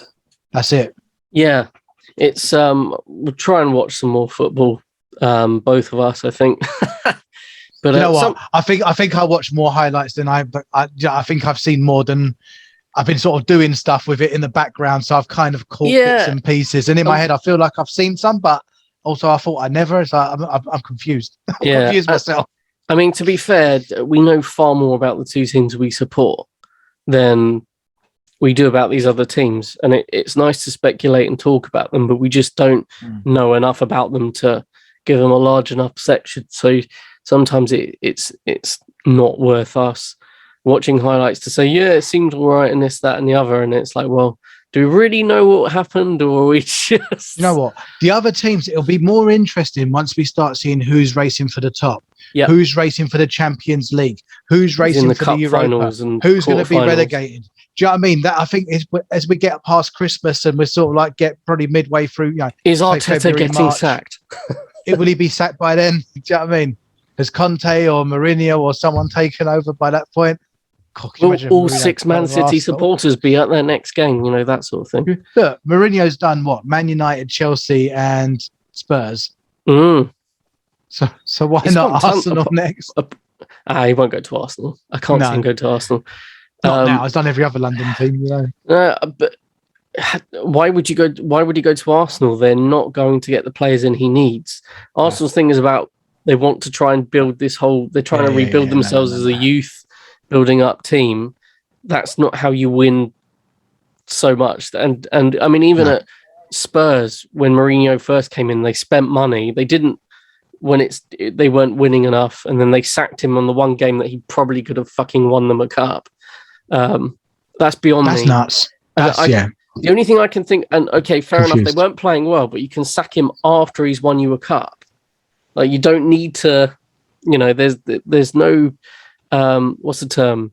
That's it. Yeah, it's we'll try and watch some more football. Both of us, I think. But you know what? I think I watch more highlights than I think I've seen more than I've been sort of doing stuff with it in the background. So I've kind of caught bits and pieces, and in my head I feel like I've seen some, but also I thought I never. So I'm confused. I'm confused myself. I mean, to be fair, we know far more about the two teams we support than we do about these other teams, and it's nice to speculate and talk about them, but we just don't know enough about them to give them a large enough section. So sometimes it's not worth us watching highlights to say, yeah, it seemed all right and this, that, and the other. And it's like, well, do we really know what happened, or are we just... You know what? The other teams, it'll be more interesting once we start seeing who's racing for the top, who's racing for the Champions League, who's racing for the Europa, who's going to be relegated. Do you know what I mean? That I think is, as we get past Christmas and we're sort of like get probably midway through, you know, is Arteta getting sacked? Will he be sacked by then? Do you know what I mean? Has Conte or Mourinho or someone taken over by that point? God, will all six Man City supporters be at their next game? You know, that sort of thing. Look, Mourinho's done what? Man United, Chelsea, and Spurs. So why not Arsenal next? He won't go to Arsenal. I can't see him go to Arsenal. Not now. He's done every other London team, you know. But why would he go to Arsenal? They're not going to get the players in he needs. Arsenal's thing is about they want to try and build this whole. They're trying to rebuild themselves as a youth building up team. That's not how you win so much. And I mean, even at Spurs, when Mourinho first came in, they spent money. They didn't they weren't winning enough, and then they sacked him on the one game that he probably could have fucking won them a cup. That's beyond me. That's nuts. The only thing I can think, and okay, fair enough, they weren't playing well, but you can sack him after he's won you a cup. Like, you don't need to, you know, there's no, what's the term?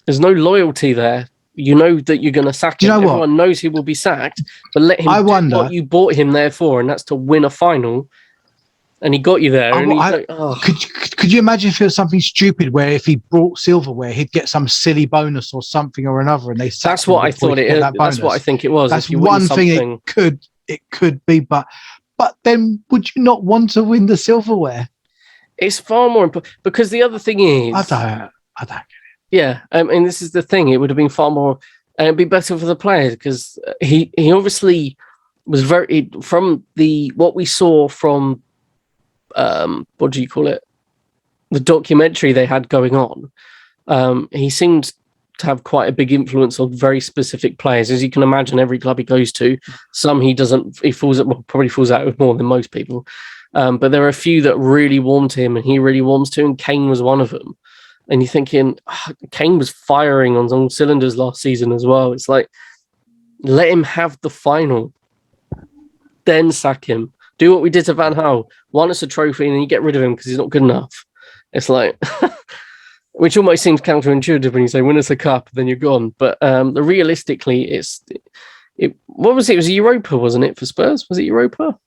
There's no loyalty there. You know that you're going to sack him. Everyone knows he will be sacked, but let him do what you bought him there for, and that's to win a final. And he got you there. Could you imagine if it was something stupid where if he brought silverware, he'd get some silly bonus or something or another, and they sacked That's what I thought it is. That's what I think it was. That's one thing it could be, but then would you not want to win the silverware? It's far more important, because the other thing is, I don't get it. Yeah, and this is the thing. It would have been far more, and it'd be better for the players, because he obviously was very from what we saw from. What do you call it? The documentary they had going on. He seemed to have quite a big influence on very specific players. As you can imagine, every club he goes to, some he doesn't. He probably falls out with more than most people. But there are a few that really warm to him, and he really warms to. And Kane was one of them. And you're thinking, Kane was firing on all cylinders last season as well. It's like, let him have the final, then sack him. Do what we did to Van Gaal. Won us a trophy, and then you get rid of him because he's not good enough. It's like, which almost seems counterintuitive when you say win us a cup, then you're gone. But realistically, what was it? It was Europa, wasn't it, for Spurs? Was it Europa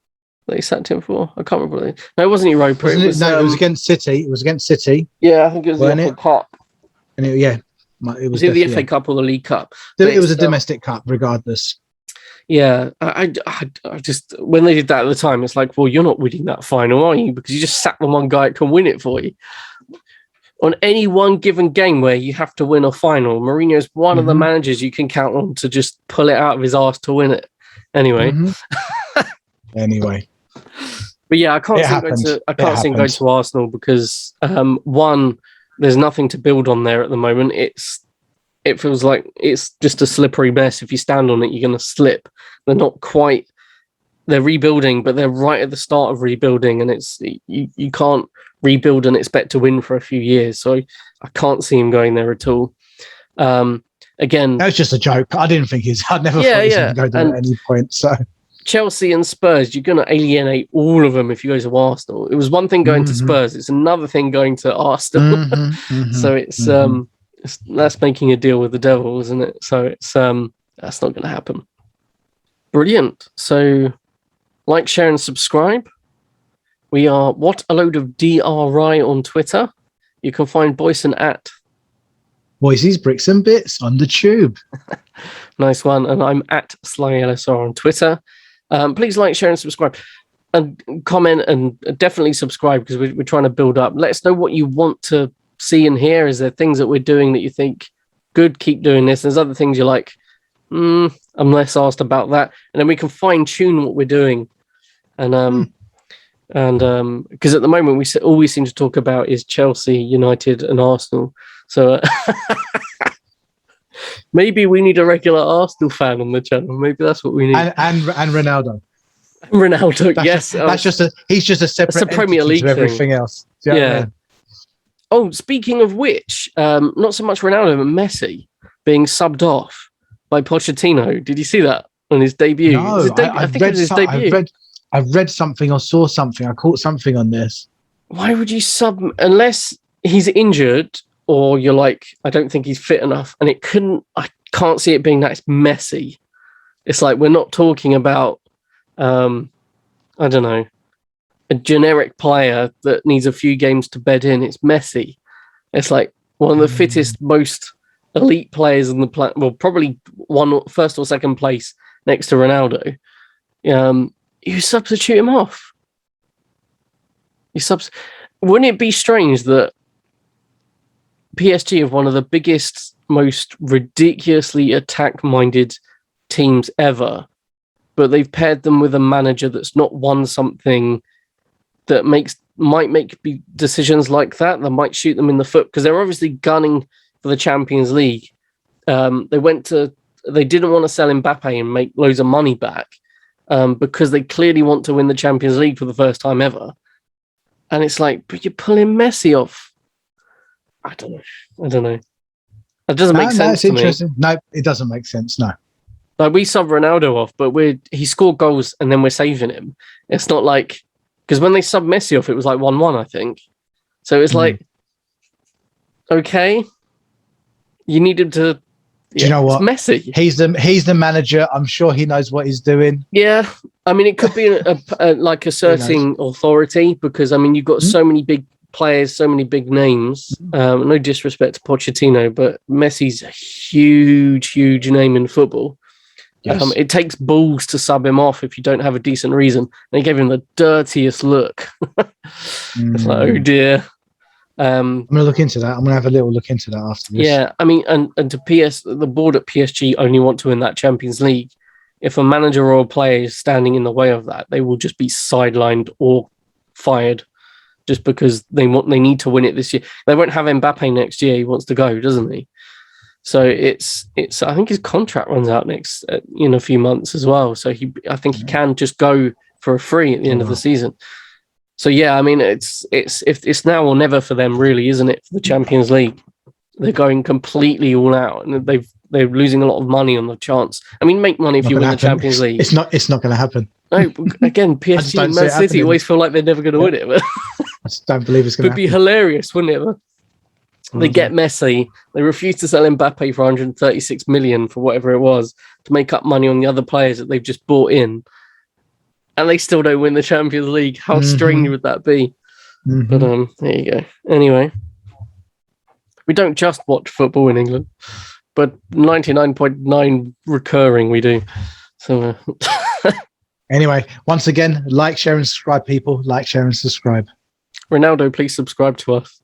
they sacked him for? I can't remember. No, it wasn't Europa. It was against City. It was against City. Yeah, I think it was the FA Cup. And it was either the FA Cup or the League Cup. It was a domestic cup, regardless. Yeah, I just, when they did that at the time, it's like, well, you're not winning that final, are you? Because you just sat the one guy that can win it for you. On any one given game where you have to win a final, Mourinho's one of the managers you can count on to just pull it out of his arse to win it. Anyway. Anyway. But yeah, I can't see him going to Arsenal because, one, There's nothing to build on there at the moment. It feels like it's just a slippery mess. If you stand on it, you're going to slip. They're rebuilding, but they're right at the start of rebuilding, and you can't rebuild and expect to win for a few years. So I can't see him going there at all. Again, that was just a joke. I didn't think I'd never thought he was going to go there at any point. So Chelsea and Spurs, you're going to alienate all of them if you go to Arsenal. It was one thing going to Spurs; it's another thing going to Arsenal. So it's that's making a deal with the devil, isn't it? So it's that's not going to happen. Brilliant. So like, share, and subscribe. We are What a Load of DRI on Twitter. You can find Boyson at Boycie's Bricks and Bits on the tube. Nice one. And I'm at Sly LSR on Twitter. Please like, share, and subscribe. And comment, and definitely subscribe, because we're trying to build up. Let us know what you want to see and hear. Is there things that we're doing that you think, good, keep doing this? There's other things you're like, I'm less asked about that. And then we can fine-tune what we're doing. And because at the moment all we seem to talk about is Chelsea, United, and Arsenal. So maybe we need a regular Arsenal fan on the channel. Maybe that's what we need. And Ronaldo. Yes. He's just a separate a Premier League to everything else. Yeah. Oh, speaking of which, not so much Ronaldo, but Messi being subbed off by Pochettino. Did you see that on his debut? No, I think it was his debut. I've read something or saw something. I caught something on this. Why would you sub unless he's injured, or you're like, I don't think he's fit enough? And I can't see it being that. It's Messi. It's like, we're not talking about, I don't know, a generic player that needs a few games to bed in. It's Messi. It's like one of the fittest, most elite players in the planet. Well, probably first or second place next to Ronaldo. You substitute him off. Wouldn't it be strange that PSG have one of the biggest, most ridiculously attack-minded teams ever, but they've paired them with a manager that's not won something that might make decisions like that might shoot them in the foot, because they're obviously gunning for the Champions League. They didn't want to sell Mbappe and make loads of money back, because they clearly want to win the Champions League for the first time ever. And it's like, but you're pulling Messi off. I don't know. That doesn't make sense to me. No, it doesn't make sense. No. Like, we sub Ronaldo off, but he scored goals and then we're saving him. It's not like, because when they subbed Messi off, it was like 1-1, I think. So it's like, okay, you needed to. Do you know what? It's Messi. He's the manager. I'm sure he knows what he's doing. Yeah, I mean, it could be like asserting authority, because I mean, you've got so many big players, so many big names. No disrespect to Pochettino, but Messi's a huge name in football. Yes. It takes balls to sub him off if you don't have a decent reason. They gave him the dirtiest look. It's like, oh dear. I'm going to look into that. I'm going to have a little look into that after this. Yeah, I mean, and the board at PSG only want to win that Champions League. If a manager or a player is standing in the way of that, they will just be sidelined or fired, just because they need to win it this year. They won't have Mbappe next year. He wants to go, doesn't he? So it's. I think his contract runs out next in a few months as well. So I think he can just go for a free at the end of the season. So yeah, I mean, it's now or never for them, really, isn't it? For the Champions League, they're going completely all out, and they're losing a lot of money on the chance. I mean, make money if you win the Champions League. It's not going to happen. No, again, PSG and Man City always feel like they're never going to win it. But I just don't believe it's going to happen. It'd be hilarious, wouldn't it? They get Messi. They refuse to sell Mbappe for 136 million for whatever it was to make up money on the other players that they've just bought in. And they still don't win the Champions League. How strange would that be? But there you go. Anyway, we don't just watch football in England, but 99.9 recurring we do. So anyway, once again, like, share, and subscribe, people. Like, share, and subscribe. Ronaldo, please subscribe to us.